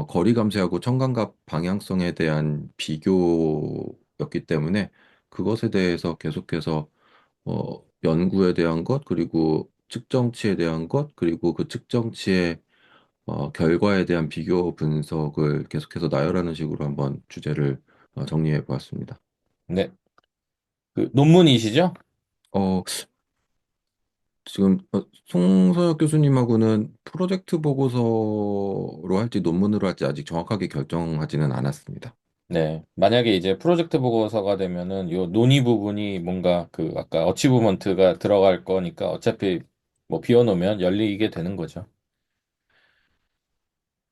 거리 감쇄하고 청감각 방향성에 대한 비교였기 때문에 그것에 대해서 계속해서 연구에 대한 것, 그리고 측정치에 대한 것, 그리고 그 측정치의 결과에 대한 비교 분석을 계속해서 나열하는 식으로 한번 주제를 정리해 보았습니다. 네. 그 논문이시죠? 어, 지금 송서혁 교수님하고는 프로젝트 보고서로 할지 논문으로 할지 아직 정확하게 결정하지는 않았습니다. 네. 만약에 이제 프로젝트 보고서가 되면은 요 논의 부분이 뭔가 그 아까 어치브먼트가 들어갈 거니까 어차피 뭐 비워놓으면 열리게 되는 거죠.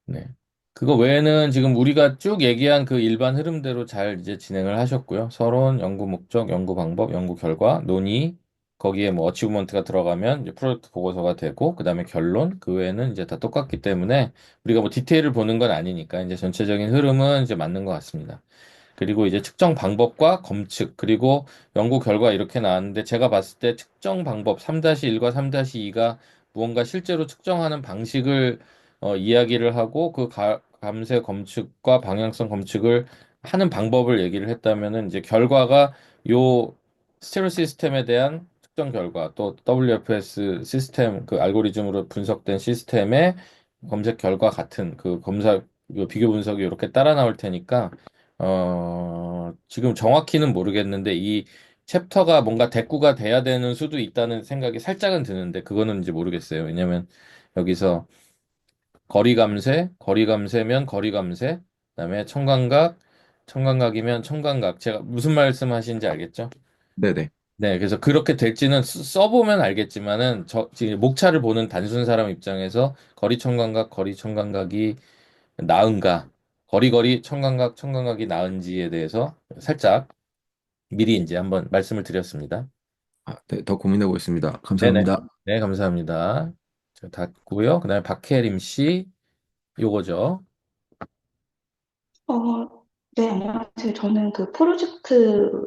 네. 그거 외에는 지금 우리가 쭉 얘기한 그 일반 흐름대로 잘 이제 진행을 하셨고요. 서론, 연구 목적, 연구 방법, 연구 결과, 논의, 거기에 뭐 어치브먼트가 들어가면 이제 프로젝트 보고서가 되고, 그 다음에 결론, 그 외에는 이제 다 똑같기 때문에 우리가 뭐 디테일을 보는 건 아니니까 이제 전체적인 흐름은 이제 맞는 것 같습니다. 그리고 이제 측정 방법과 검측, 그리고 연구 결과 이렇게 나왔는데 제가 봤을 때 측정 방법 3-1과 3-2가 무언가 실제로 측정하는 방식을 이야기를 하고 그 감쇄 검측과 방향성 검측을 하는 방법을 얘기를 했다면은 이제 결과가 요 스테레오 시스템에 대한 측정 결과 또 WFS 시스템 그 알고리즘으로 분석된 시스템의 검색 결과 같은 그 검사 요 비교 분석이 이렇게 따라 나올 테니까 지금 정확히는 모르겠는데 이 챕터가 뭔가 대꾸가 돼야 되는 수도 있다는 생각이 살짝은 드는데 그거는 이제 모르겠어요. 왜냐면 여기서 거리 감쇄, 거리 감쇄면 거리 감쇄, 그다음에 청광각, 청광각이면 청광각. 제가 무슨 말씀하시는지 알겠죠? 네네. 네, 그래서 그렇게 될지는 써보면 알겠지만은 저 지금 목차를 보는 단순 사람 입장에서 거리 청광각, 거리 청광각이 나은가, 거리거리 청광각, 청광각이 나은지에 대해서 살짝 미리 이제 한번 말씀을 드렸습니다. 네, 더 고민해 보겠습니다. 네네. 감사합니다. 네, 감사합니다. 저 닫고요. 그다음에 박혜림 씨, 요거죠. 어, 네, 안녕하세요. 저는 그 프로젝트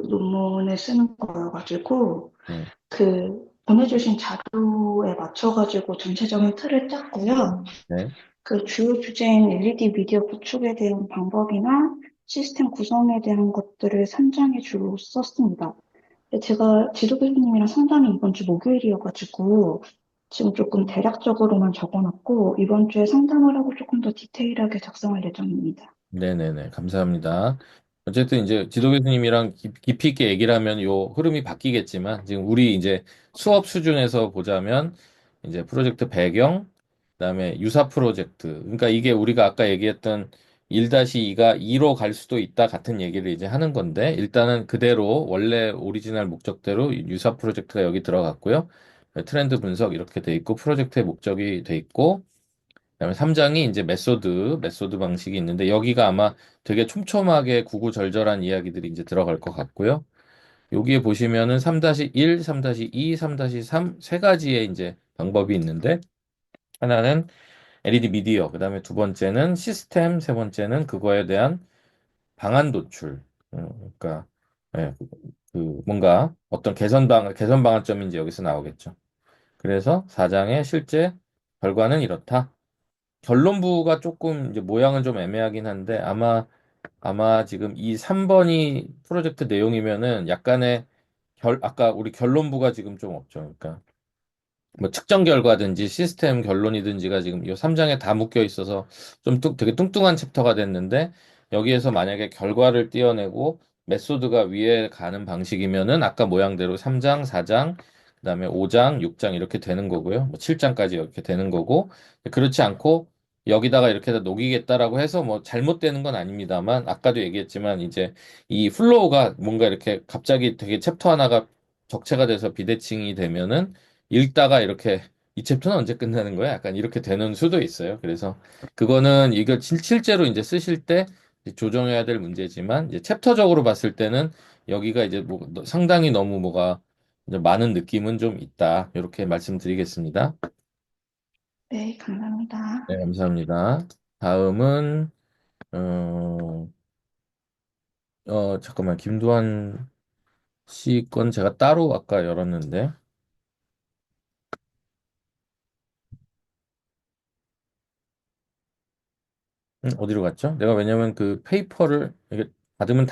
논문을 쓰는 거여가지고, 네, 보내주신 자료에 맞춰가지고 전체적인 틀을 짰고요. 네, 그 주요 주제인 LED 미디어 구축에 대한 방법이나 시스템 구성에 대한 것들을 3장에 주로 썼습니다. 근데 제가 지도 교수님이랑 상담이 이번 주 목요일이어가지고, 지금 조금 대략적으로만 적어놨고, 이번 주에 상담을 하고 조금 더 디테일하게 작성할 예정입니다. 네네네. 감사합니다. 어쨌든 이제 지도 교수님이랑 깊이 있게 얘기를 하면 요 흐름이 바뀌겠지만 지금 우리 이제 수업 수준에서 보자면 이제 프로젝트 배경, 그다음에 유사 프로젝트. 그러니까 이게 우리가 아까 얘기했던 1-2가 2로 갈 수도 있다 같은 얘기를 이제 하는 건데 일단은 그대로 원래 오리지널 목적대로 유사 프로젝트가 여기 들어갔고요. 트렌드 분석 이렇게 돼 있고 프로젝트의 목적이 돼 있고 그다음에 3장이 이제 메소드 방식이 있는데 여기가 아마 되게 촘촘하게 구구절절한 이야기들이 이제 들어갈 것 같고요. 여기에 보시면은 3-1, 3-2, 3-3 세 가지의 이제 방법이 있는데 하나는 LED 미디어, 그다음에 두 번째는 시스템, 세 번째는 그거에 대한 방안 도출. 그러니까 예, 그 뭔가 어떤 개선 방안점이 이제 여기서 나오겠죠. 그래서 4장의 실제 결과는 이렇다. 결론부가 조금 이제 모양은 좀 애매하긴 한데 아마 지금 이 3번이 프로젝트 내용이면은 약간의 아까 우리 결론부가 지금 좀 없죠. 그러니까 뭐 측정 결과든지 시스템 결론이든지가 지금 이 3장에 다 묶여 있어서 되게 뚱뚱한 챕터가 됐는데 여기에서 만약에 결과를 띄어내고 메소드가 위에 가는 방식이면은 아까 모양대로 3장, 4장, 그다음에 5장, 6장 이렇게 되는 거고요. 뭐 7장까지 이렇게 되는 거고 그렇지 않고 여기다가 이렇게 다 녹이겠다라고 해서 뭐 잘못되는 건 아닙니다만 아까도 얘기했지만 이제 이 플로우가 뭔가 이렇게 갑자기 되게 챕터 하나가 적체가 돼서 비대칭이 되면은 읽다가 이렇게 이 챕터는 언제 끝나는 거야? 약간 이렇게 되는 수도 있어요. 그래서 그거는 이걸 실제로 이제 쓰실 때 이제 조정해야 될 문제지만 이제 챕터적으로 봤을 때는 여기가 이제 뭐 상당히 너무 뭐가 이제 많은 느낌은 좀 있다. 이렇게 말씀드리겠습니다. 네, 감사합니다. 네, 감사합니다. 다음은 어, 잠깐만 김두한 씨 건 제가 따로 아까 열었는데 어디로 갔죠? 내가 왜냐면 그 페이퍼를 이게 닫으면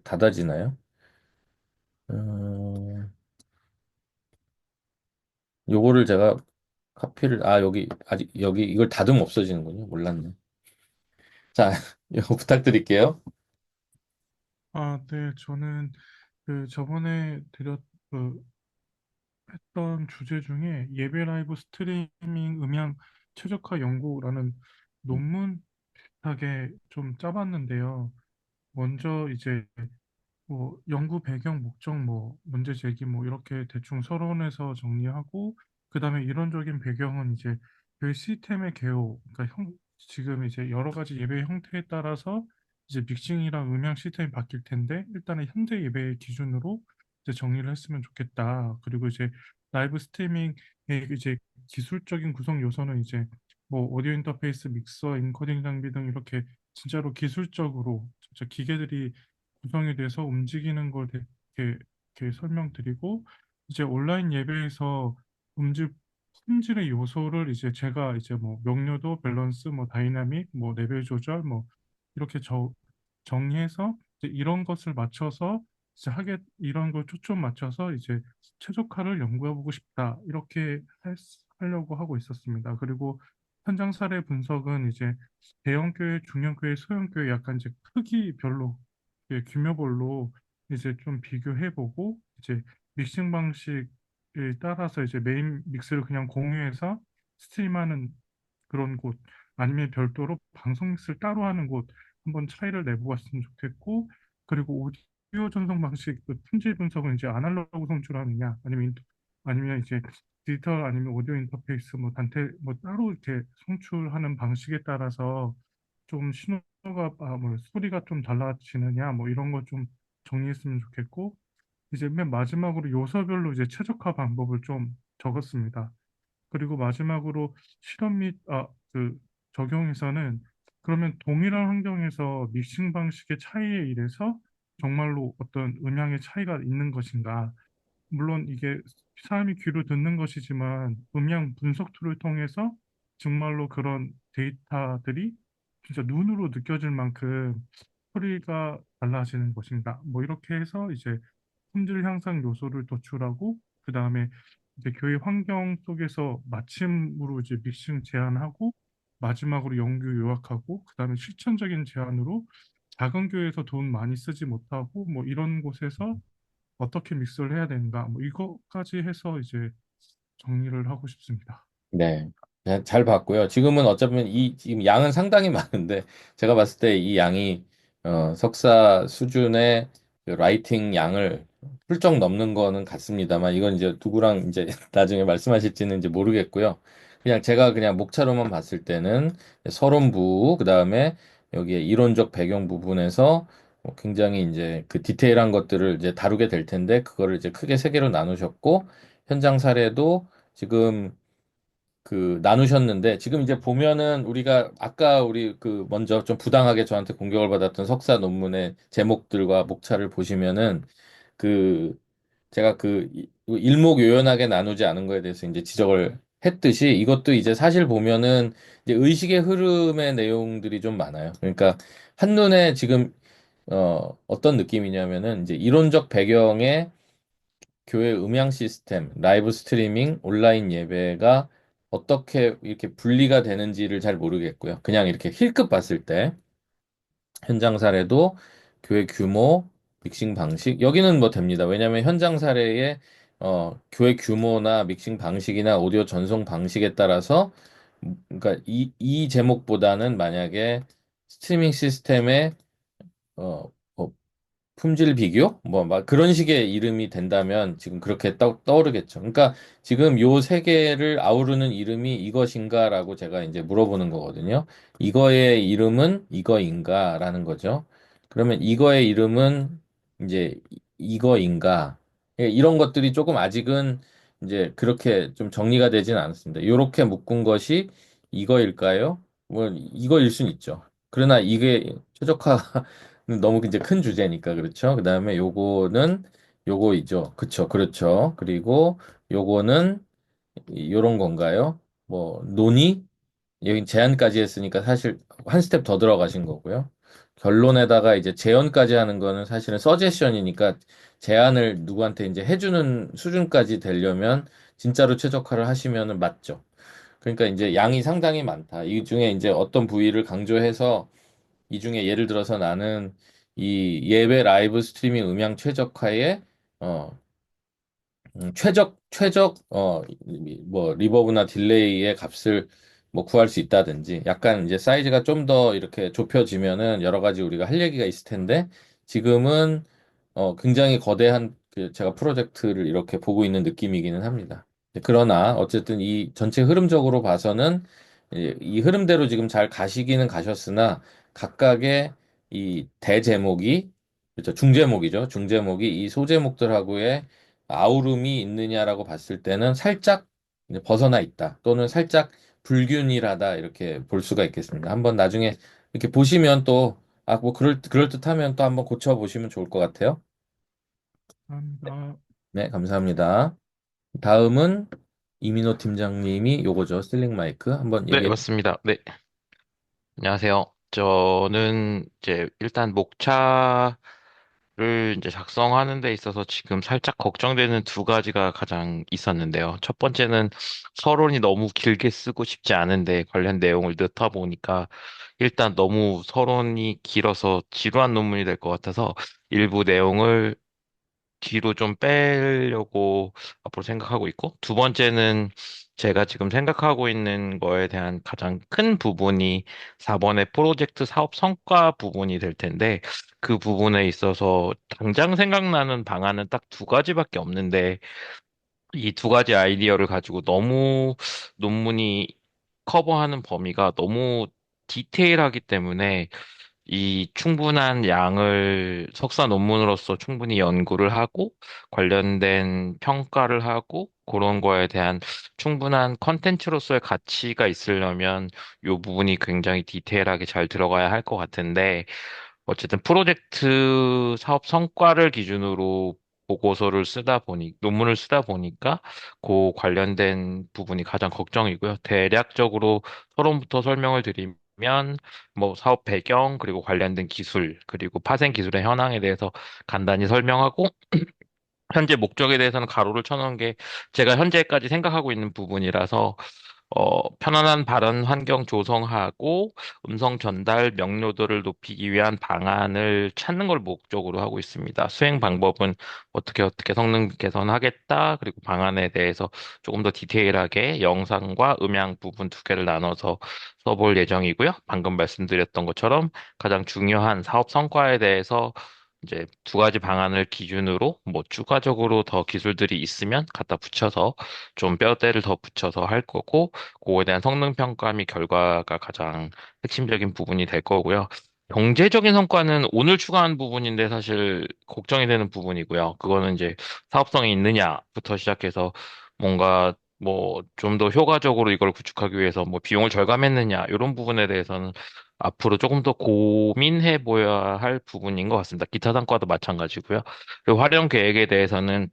닫아지나요? 음, 요거를 제가 여기 아직 여기 이걸 닫으면 없어지는군요. 몰랐네. 자, 이거 부탁드릴게요. 네, 저는 그 저번에 그 했던 주제 중에 예배 라이브 스트리밍 음향 최적화 연구라는 논문 비슷하게 좀 짜봤는데요. 먼저 이제 뭐 연구 배경 목적 뭐 문제 제기 뭐 이렇게 대충 서론에서 정리하고 그다음에 이론적인 배경은 이제 그 시스템의 개요 그러니까 지금 이제 여러 가지 예배 형태에 따라서 이제 믹싱이랑 음향 시스템이 바뀔 텐데 일단은 현재 예배의 기준으로 이제 정리를 했으면 좋겠다. 그리고 이제 라이브 스트리밍의 이제 기술적인 구성 요소는 이제 뭐 오디오 인터페이스, 믹서, 인코딩 장비 등 이렇게 진짜로 기술적으로 진짜 기계들이 구성이 돼서 움직이는 걸 이렇게 설명드리고 이제 온라인 예배에서 음질 품질의 요소를 이제 제가 이제 뭐 명료도, 밸런스, 뭐 다이나믹, 뭐 레벨 조절 뭐 이렇게 정리해서 이제 이런 것을 맞춰서 이제 이런 걸 초점 맞춰서 이제 최적화를 연구해 보고 싶다 이렇게 하려고 하고 있었습니다. 그리고 현장 사례 분석은 이제 대형 교회, 중형 교회, 소형 교회 약간 이제 크기별로 규모별로 이제 좀 비교해보고 이제 믹싱 방식에 따라서 이제 메인 믹스를 그냥 공유해서 스트림하는 그런 곳 아니면 별도로 방송 믹스를 따로 하는 곳 한번 차이를 내보았으면 좋겠고 그리고 오디오 전송 방식 그 품질 분석은 이제 아날로그 송출하느냐 아니면 이제 디지털 아니면 오디오 인터페이스 뭐 단테 뭐 따로 이렇게 송출하는 방식에 따라서 좀 신호가 뭐 소리가 좀 달라지느냐 뭐 이런 거 좀 정리했으면 좋겠고 이제 맨 마지막으로 요소별로 이제 최적화 방법을 좀 적었습니다. 그리고 마지막으로 실험 및 적용에서는 그러면 동일한 환경에서 믹싱 방식의 차이에 의해서 정말로 어떤 음향의 차이가 있는 것인가? 물론 이게 사람이 귀로 듣는 것이지만 음향 분석 툴을 통해서 정말로 그런 데이터들이 진짜 눈으로 느껴질 만큼 소리가 달라지는 것인가? 뭐 이렇게 해서 이제 품질 향상 요소를 도출하고 그 다음에 이제 교회 환경 속에서 마침으로 이제 믹싱 제한하고 마지막으로 연구 요약하고 그 다음에 실천적인 제안으로 작은 교회에서 돈 많이 쓰지 못하고 뭐 이런 곳에서 어떻게 믹스를 해야 되는가 뭐 이거까지 해서 이제 정리를 하고 싶습니다. 네. 잘 봤고요. 지금은 어차피 지금 양은 상당히 많은데 제가 봤을 때 이 양이 석사 수준의 그 라이팅 양을 훌쩍 넘는 거는 같습니다만 이건 이제 누구랑 이제 나중에 말씀하실지는 이제 모르겠고요. 제가 그냥 목차로만 봤을 때는 서론부 그다음에 여기에 이론적 배경 부분에서 굉장히 이제 그 디테일한 것들을 이제 다루게 될 텐데 그거를 이제 크게 세 개로 나누셨고 현장 사례도 지금 그 나누셨는데 지금 이제 보면은 우리가 아까 우리 그 먼저 좀 부당하게 저한테 공격을 받았던 석사 논문의 제목들과 목차를 보시면은 그 제가 그 일목요연하게 나누지 않은 거에 대해서 이제 지적을 했듯이 이것도 이제 사실 보면은 이제 의식의 흐름의 내용들이 좀 많아요. 그러니까 한눈에 지금 어떤 느낌이냐면은 이제 이론적 배경에 교회 음향 시스템, 라이브 스트리밍, 온라인 예배가 어떻게 이렇게 분리가 되는지를 잘 모르겠고요. 그냥 이렇게 힐끗 봤을 때 현장 사례도 교회 규모, 믹싱 방식 여기는 뭐 됩니다. 왜냐하면 현장 사례에 교회 규모나 믹싱 방식이나 오디오 전송 방식에 따라서 그러니까 이 제목보다는 만약에 스트리밍 시스템의 뭐 품질 비교? 뭐, 막 그런 식의 이름이 된다면 지금 그렇게 떠오르겠죠. 그러니까 지금 요 세 개를 아우르는 이름이 이것인가라고 제가 이제 물어보는 거거든요. 이거의 이름은 이거인가라는 거죠. 그러면 이거의 이름은 이제 이거인가? 예, 이런 것들이 조금 아직은 이제 그렇게 좀 정리가 되진 않았습니다. 요렇게 묶은 것이 이거일까요? 뭐, 이거일 순 있죠. 그러나 이게 최적화 너무 이제 큰 주제니까 그렇죠. 그다음에 요거는 요거이죠. 그쵸, 그렇죠. 그리고 요거는 요런 건가요? 뭐 논의? 여기 제안까지 했으니까 사실 한 스텝 더 들어가신 거고요. 결론에다가 이제 제언까지 하는 거는 사실은 서제션이니까 제안을 누구한테 이제 해주는 수준까지 되려면 진짜로 최적화를 하시면은 맞죠. 그러니까 이제 양이 상당히 많다. 이 중에 이제 어떤 부위를 강조해서 이 중에 예를 들어서 나는 이 예배 라이브 스트리밍 음향 최적화에 어, 최적 뭐 리버브나 딜레이의 값을 뭐 구할 수 있다든지 약간 이제 사이즈가 좀 더 이렇게 좁혀지면은 여러 가지 우리가 할 얘기가 있을 텐데 지금은 굉장히 거대한 그 제가 프로젝트를 이렇게 보고 있는 느낌이기는 합니다. 그러나 어쨌든 이 전체 흐름적으로 봐서는 이 흐름대로 지금 잘 가시기는 가셨으나 각각의 이 대제목이 그렇죠. 중제목이죠. 중제목이 이 소제목들하고의 아우름이 있느냐라고 봤을 때는 살짝 이제 벗어나 있다. 또는 살짝 불균일하다. 이렇게 볼 수가 있겠습니다. 한번 나중에 이렇게 보시면 또, 뭐, 그럴듯하면 또 한번 고쳐보시면 좋을 것 같아요. 감사합니다. 네, 감사합니다. 다음은 이민호 팀장님이 요거죠. 스틸링 마이크 한번 네, 얘기해. 맞습니다. 네, 안녕하세요. 저는 이제 일단 목차를 이제 작성하는 데 있어서 지금 살짝 걱정되는 두 가지가 가장 있었는데요. 첫 번째는 서론이 너무 길게 쓰고 싶지 않은데 관련 내용을 넣다 보니까 일단 너무 서론이 길어서 지루한 논문이 될 것 같아서 일부 내용을 뒤로 좀 빼려고 앞으로 생각하고 있고, 두 번째는 제가 지금 생각하고 있는 거에 대한 가장 큰 부분이 4번의 프로젝트 사업 성과 부분이 될 텐데, 그 부분에 있어서 당장 생각나는 방안은 딱 두 가지밖에 없는데, 이 두 가지 아이디어를 가지고 너무 논문이 커버하는 범위가 너무 디테일하기 때문에 이 충분한 양을 석사 논문으로서 충분히 연구를 하고 관련된 평가를 하고 그런 거에 대한 충분한 컨텐츠로서의 가치가 있으려면 이 부분이 굉장히 디테일하게 잘 들어가야 할 것 같은데 어쨌든 프로젝트 사업 성과를 기준으로 보고서를 쓰다 보니, 논문을 쓰다 보니까 그 관련된 부분이 가장 걱정이고요. 대략적으로 서론부터 설명을 드리면, 뭐 사업 배경, 그리고 관련된 기술, 그리고 파생 기술의 현황에 대해서 간단히 설명하고, 현재 목적에 대해서는 가로를 쳐놓은 게 제가 현재까지 생각하고 있는 부분이라서 편안한 발언 환경 조성하고 음성 전달 명료도를 높이기 위한 방안을 찾는 걸 목적으로 하고 있습니다. 수행 방법은 어떻게 성능 개선하겠다. 그리고 방안에 대해서 조금 더 디테일하게 영상과 음향 부분 두 개를 나눠서 써볼 예정이고요. 방금 말씀드렸던 것처럼 가장 중요한 사업 성과에 대해서 이제 두 가지 방안을 기준으로 뭐 추가적으로 더 기술들이 있으면 갖다 붙여서 좀 뼈대를 더 붙여서 할 거고 그거에 대한 성능 평가 및 결과가 가장 핵심적인 부분이 될 거고요. 경제적인 성과는 오늘 추가한 부분인데 사실 걱정이 되는 부분이고요. 그거는 이제 사업성이 있느냐부터 시작해서 뭔가 뭐 좀 더 효과적으로 이걸 구축하기 위해서 뭐 비용을 절감했느냐 이런 부분에 대해서는 앞으로 조금 더 고민해 보여야 할 부분인 것 같습니다. 기타 성과도 마찬가지고요. 그리고 활용 계획에 대해서는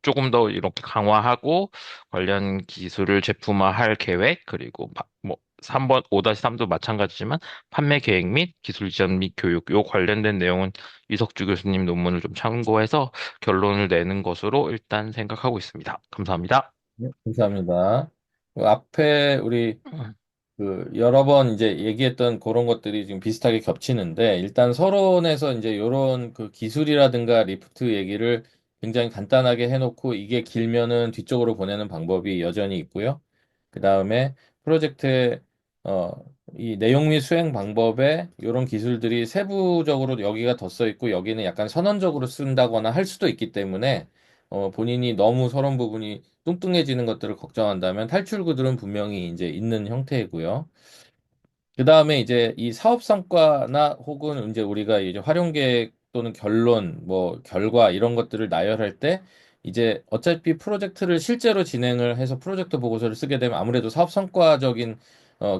조금 더 이렇게 강화하고 관련 기술을 제품화할 계획 그리고 뭐 3번 5-3도 마찬가지지만 판매 계획 및 기술 지원 및 교육 요 관련된 내용은 이석주 교수님 논문을 좀 참고해서 결론을 내는 것으로 일단 생각하고 있습니다. 감사합니다. 네, 감사합니다. 그 앞에 우리 그 여러 번 이제 얘기했던 그런 것들이 지금 비슷하게 겹치는데 일단 서론에서 이제 요런 그 기술이라든가 리프트 얘기를 굉장히 간단하게 해놓고 이게 길면은 뒤쪽으로 보내는 방법이 여전히 있고요. 그 다음에 프로젝트의 어, 이 내용 및 수행 방법에 이런 기술들이 세부적으로 여기가 더 써 있고 여기는 약간 선언적으로 쓴다거나 할 수도 있기 때문에 본인이 너무 서론 부분이 뚱뚱해지는 것들을 걱정한다면 탈출구들은 분명히 이제 있는 형태이고요. 그 다음에 이제 이 사업 성과나 혹은 이제 우리가 이제 활용 계획 또는 결론, 뭐 결과 이런 것들을 나열할 때 이제 어차피 프로젝트를 실제로 진행을 해서 프로젝트 보고서를 쓰게 되면 아무래도 사업 성과적인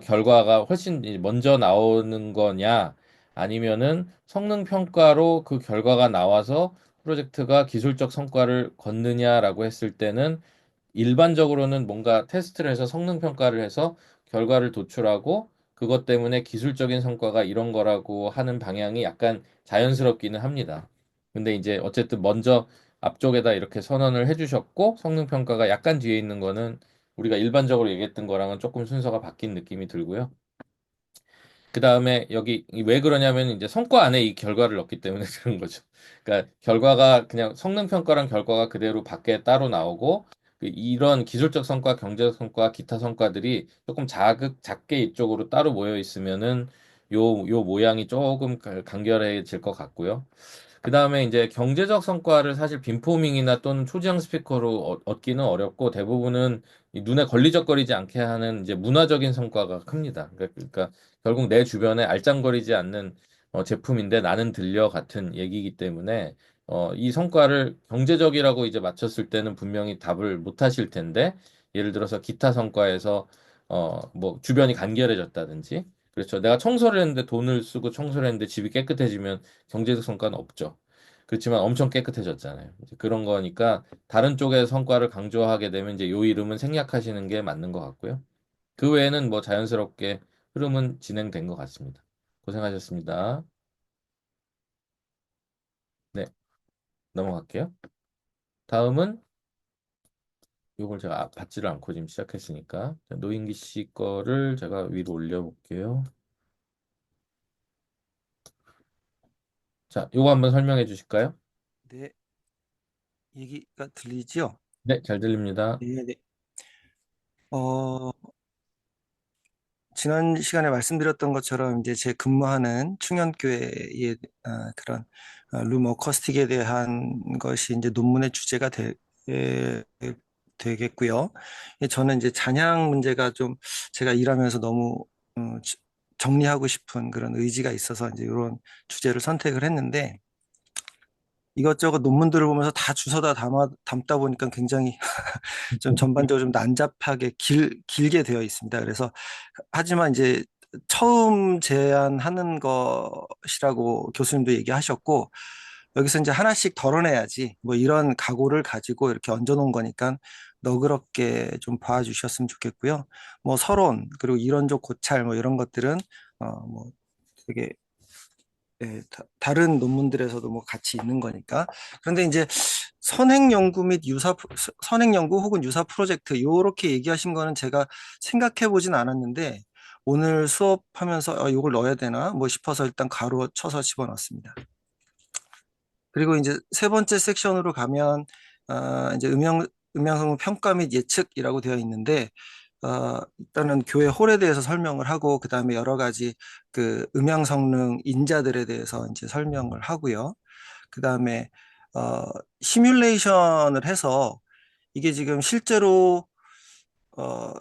결과가 훨씬 이제 먼저 나오는 거냐 아니면은 성능 평가로 그 결과가 나와서 프로젝트가 기술적 성과를 걷느냐라고 했을 때는 일반적으로는 뭔가 테스트를 해서 성능 평가를 해서 결과를 도출하고 그것 때문에 기술적인 성과가 이런 거라고 하는 방향이 약간 자연스럽기는 합니다. 근데 이제 어쨌든 먼저 앞쪽에다 이렇게 선언을 해주셨고 성능 평가가 약간 뒤에 있는 거는 우리가 일반적으로 얘기했던 거랑은 조금 순서가 바뀐 느낌이 들고요. 그 다음에 여기 왜 그러냐면 이제 성과 안에 이 결과를 넣기 때문에 그런 거죠. 그러니까 결과가 그냥 성능 평가랑 결과가 그대로 밖에 따로 나오고 이런 기술적 성과, 경제적 성과, 기타 성과들이 조금 작게 이쪽으로 따로 모여 있으면은 요 모양이 조금 간결해질 것 같고요. 그 다음에 이제 경제적 성과를 사실 빔포밍이나 또는 초지형 스피커로 얻기는 어렵고 대부분은 이 눈에 걸리적거리지 않게 하는 이제 문화적인 성과가 큽니다. 그러니까 결국 내 주변에 알짱거리지 않는 제품인데 나는 들려 같은 얘기이기 때문에 이 성과를 경제적이라고 이제 맞췄을 때는 분명히 답을 못 하실 텐데 예를 들어서 기타 성과에서 뭐 주변이 간결해졌다든지 그렇죠. 내가 청소를 했는데 돈을 쓰고 청소를 했는데 집이 깨끗해지면 경제적 성과는 없죠. 그렇지만 엄청 깨끗해졌잖아요. 이제 그런 거니까 다른 쪽의 성과를 강조하게 되면 이제 요 이름은 생략하시는 게 맞는 것 같고요. 그 외에는 뭐 자연스럽게 흐름은 진행된 것 같습니다. 고생하셨습니다. 네, 넘어갈게요. 다음은 요걸 제가 받지를 않고 지금 시작했으니까 자, 노인기 씨 거를 제가 위로 올려볼게요. 자, 요거 한번 설명해 주실까요? 네, 얘기가 들리지요? 네, 잘 들립니다. 네, 네. 어, 지난 시간에 말씀드렸던 것처럼 이제 제 근무하는 충현교회의 그런 룸 어커스틱에 대한 것이 이제 논문의 주제가 되겠고요. 저는 이제 잔향 문제가 좀 제가 일하면서 너무 정리하고 싶은 그런 의지가 있어서 이제 이런 주제를 선택을 했는데 이것저것 논문들을 보면서 다 주워다 담다 보니까 굉장히 좀 전반적으로 좀 난잡하게 길게 되어 있습니다. 그래서 하지만 이제 처음 제안하는 것이라고 교수님도 얘기하셨고 여기서 이제 하나씩 덜어내야지 뭐 이런 각오를 가지고 이렇게 얹어놓은 거니까 너그럽게 좀 봐주셨으면 좋겠고요. 뭐 서론 그리고 이론적 고찰 뭐 이런 것들은 뭐 되게 다른 논문들에서도 뭐 같이 있는 거니까. 그런데 이제 선행 연구 및 선행 연구 혹은 유사 프로젝트 요렇게 얘기하신 거는 제가 생각해 보진 않았는데 오늘 수업하면서 이걸 넣어야 되나 뭐 싶어서 일단 가로 쳐서 집어넣었습니다. 그리고 이제 세 번째 섹션으로 가면 이제 음향성분 평가 및 예측이라고 되어 있는데 일단은 교회 홀에 대해서 설명을 하고 그 다음에 여러 가지 그 음향 성능 인자들에 대해서 이제 설명을 하고요. 그 다음에 시뮬레이션을 해서 이게 지금 실제로 어,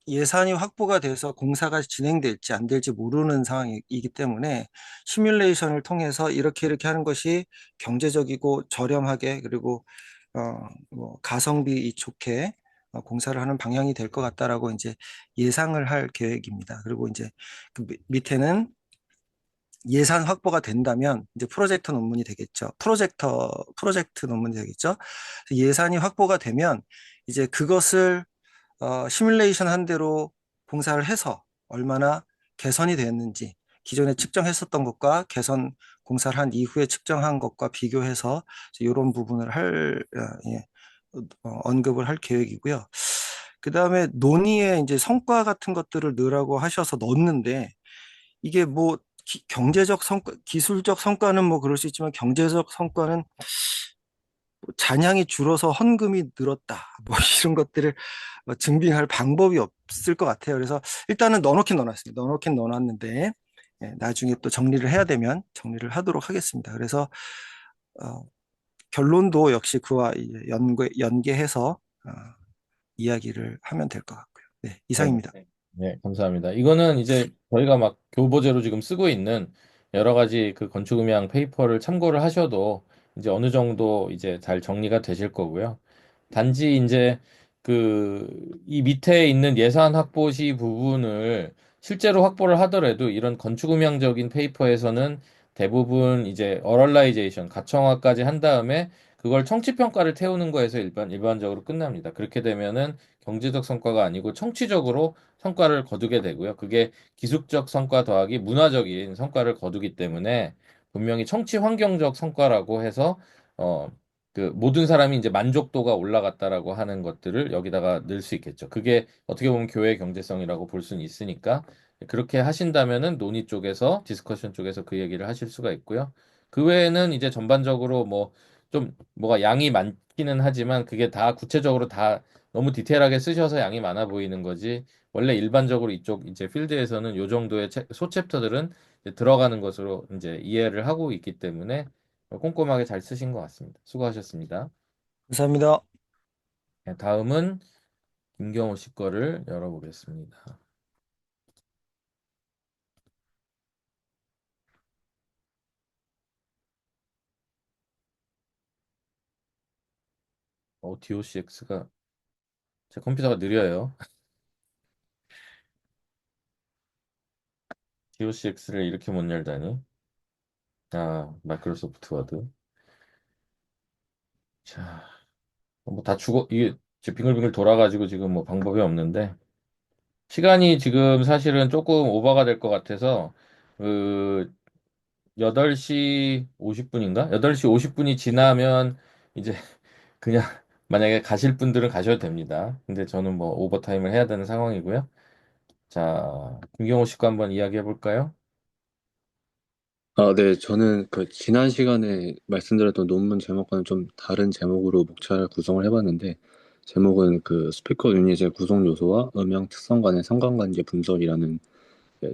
예산이 확보가 돼서 공사가 진행될지 안 될지 모르는 상황이기 때문에 시뮬레이션을 통해서 이렇게 하는 것이 경제적이고 저렴하게 그리고 뭐 가성비 좋게 공사를 하는 방향이 될 것 같다라고 이제 예상을 할 계획입니다. 그리고 이제 그 밑에는 예산 확보가 된다면 이제 프로젝트 논문이 되겠죠. 프로젝트 논문이 되겠죠. 예산이 확보가 되면 이제 그것을 시뮬레이션 한 대로 공사를 해서 얼마나 개선이 되었는지 기존에 측정했었던 것과 개선 공사를 한 이후에 측정한 것과 비교해서 이런 부분을 예, 언급을 할 계획이고요. 그 다음에 논의에 이제 성과 같은 것들을 넣으라고 하셔서 넣었는데 이게 뭐 경제적 성과, 기술적 성과는 뭐 그럴 수 있지만 경제적 성과는 뭐 잔향이 줄어서 헌금이 늘었다. 뭐 이런 것들을 증빙할 방법이 없을 것 같아요. 그래서 일단은 넣어놓긴 넣어놨습니다. 넣어놓긴 넣어놨는데 예, 나중에 또 정리를 해야 되면 정리를 하도록 하겠습니다. 그래서 어, 결론도 역시 그와 이제 연계해서 이야기를 하면 될 것 같고요. 네, 네, 이상입니다. 네, 감사합니다. 이거는 이제 저희가 막 교보제로 지금 쓰고 있는 여러 가지 그 건축음향 페이퍼를 참고를 하셔도 이제 어느 정도 이제 잘 정리가 되실 거고요. 단지 이제 그 이 밑에 있는 예산 확보 시 부분을 실제로 확보를 하더라도 이런 건축음향적인 페이퍼에서는 대부분 이제 어럴라이제이션, 가청화까지 한 다음에 그걸 청취평가를 태우는 거에서 일반적으로 끝납니다. 그렇게 되면은 경제적 성과가 아니고 청취적으로 성과를 거두게 되고요. 그게 기술적 성과 더하기 문화적인 성과를 거두기 때문에 분명히 청취 환경적 성과라고 해서 어, 그 모든 사람이 이제 만족도가 올라갔다라고 하는 것들을 여기다가 넣을 수 있겠죠. 그게 어떻게 보면 교회 경제성이라고 볼 수는 있으니까 그렇게 하신다면은 논의 쪽에서 디스커션 쪽에서 그 얘기를 하실 수가 있고요. 그 외에는 이제 전반적으로 뭐 좀 뭐가 양이 많기는 하지만 그게 다 구체적으로 다 너무 디테일하게 쓰셔서 양이 많아 보이는 거지. 원래 일반적으로 이쪽 이제 필드에서는 요 정도의 소챕터들은 이제 들어가는 것으로 이제 이해를 하고 있기 때문에 꼼꼼하게 잘 쓰신 것 같습니다. 수고하셨습니다. 감사합니다. 네, 다음은 김경호 씨 거를 열어보겠습니다. DOCX가 제 컴퓨터가 느려요. DOCX를 이렇게 못 열다니. 마이크로소프트 워드. 자, 뭐 다 죽어 이게 지금 빙글빙글 돌아가지고 지금 뭐 방법이 없는데 시간이 지금 사실은 조금 오버가 될 것 같아서 그 8시 50분인가? 8시 50분이 지나면 이제 그냥 만약에 가실 분들은 가셔도 됩니다. 근데 저는 뭐 오버타임을 해야 되는 상황이고요. 자, 김경호 씨거 한번 이야기해 볼까요? 네, 저는 그 지난 시간에 말씀드렸던 논문 제목과는 좀 다른 제목으로 목차를 구성을 해봤는데, 제목은 그 스피커 유닛의 구성 요소와 음향 특성 간의 상관관계 분석이라는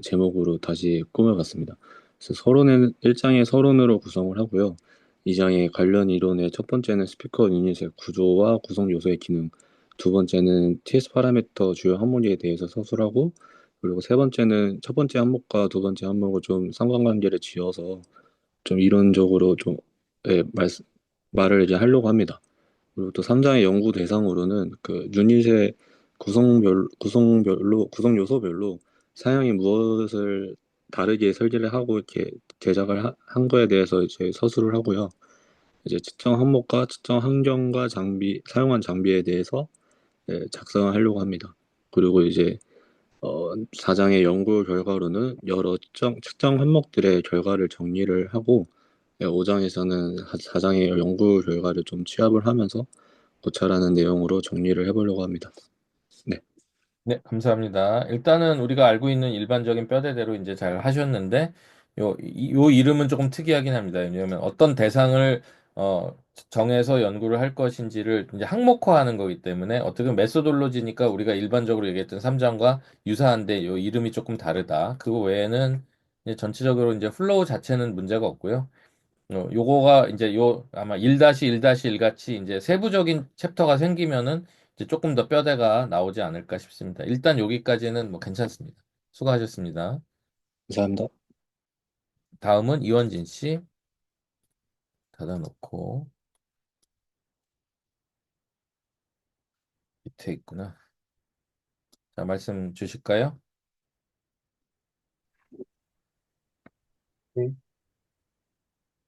제목으로 다시 꾸며봤습니다. 그래서 서론은 1장의 서론으로 구성을 하고요. 2장의 관련 이론의 첫 번째는 스피커 유닛의 구조와 구성 요소의 기능, 두 번째는 TS 파라미터 주요 항목에 대해서 서술하고, 그리고 세 번째는 첫 번째 항목과 두 번째 항목을 좀 상관관계를 지어서 좀 이론적으로 좀 예, 말을 이제 하려고 합니다. 그리고 또 3장의 연구 대상으로는 그 유닛의 구성 요소별로 사양이 무엇을 다르게 설계를 하고 이렇게 제작을 한 거에 대해서 이제 서술을 하고요. 이제 측정 항목과 측정 환경과 사용한 장비에 대해서 작성을 하려고 합니다. 그리고 이제 4장의 연구 결과로는 여러 측정 항목들의 결과를 정리를 하고 5장에서는 4장의 연구 결과를 좀 취합을 하면서 고찰하는 내용으로 정리를 해보려고 합니다. 네. 네, 감사합니다. 일단은 우리가 알고 있는 일반적인 뼈대대로 이제 잘 하셨는데, 요 이름은 조금 특이하긴 합니다. 왜냐하면 어떤 대상을 어, 정해서 연구를 할 것인지를 이제 항목화하는 거기 때문에 어떻게 보면 메소돌로지니까 우리가 일반적으로 얘기했던 3장과 유사한데 요 이름이 조금 다르다. 그거 외에는 이제 전체적으로 이제 플로우 자체는 문제가 없고요. 요거가 이제 요 아마 1-1-1 같이 이제 세부적인 챕터가 생기면은 이제 조금 더 뼈대가 나오지 않을까 싶습니다. 일단 여기까지는 뭐 괜찮습니다. 수고하셨습니다. 감사합니다. 다음은 이원진 씨 닫아놓고 밑에 있구나. 자, 말씀 주실까요? 네.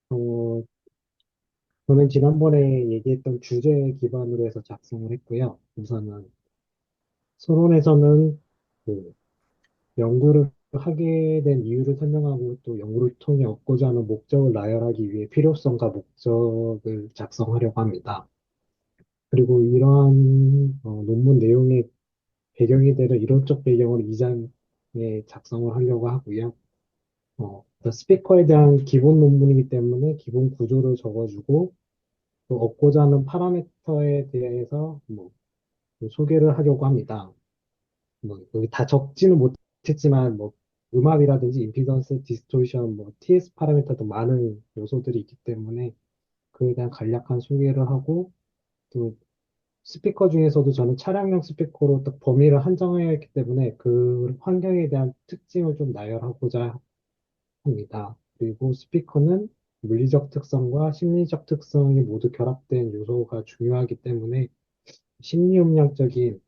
어, 저는 지난번에 얘기했던 주제 기반으로 해서 작성을 했고요. 우선은 서론에서는 그 연구를 하게 된 이유를 설명하고 또 연구를 통해 얻고자 하는 목적을 나열하기 위해 필요성과 목적을 작성하려고 합니다. 그리고 이러한 논문 내용의 배경이 되는 이론적 배경을 2장에 작성을 하려고 하고요. 일단 스피커에 대한 기본 논문이기 때문에 기본 구조를 적어주고 또 얻고자 하는 파라미터에 대해서 소개를 하려고 합니다. 여기 다 적지는 못했지만 음압이라든지 임피던스, 디스토션, TS 파라미터 등 많은 요소들이 있기 때문에 그에 대한 간략한 소개를 하고 또 스피커 중에서도 저는 차량용 스피커로 딱 범위를 한정하여 있기 때문에 그 환경에 대한 특징을 좀 나열하고자 합니다. 그리고 스피커는 물리적 특성과 심리적 특성이 모두 결합된 요소가 중요하기 때문에 심리음량적인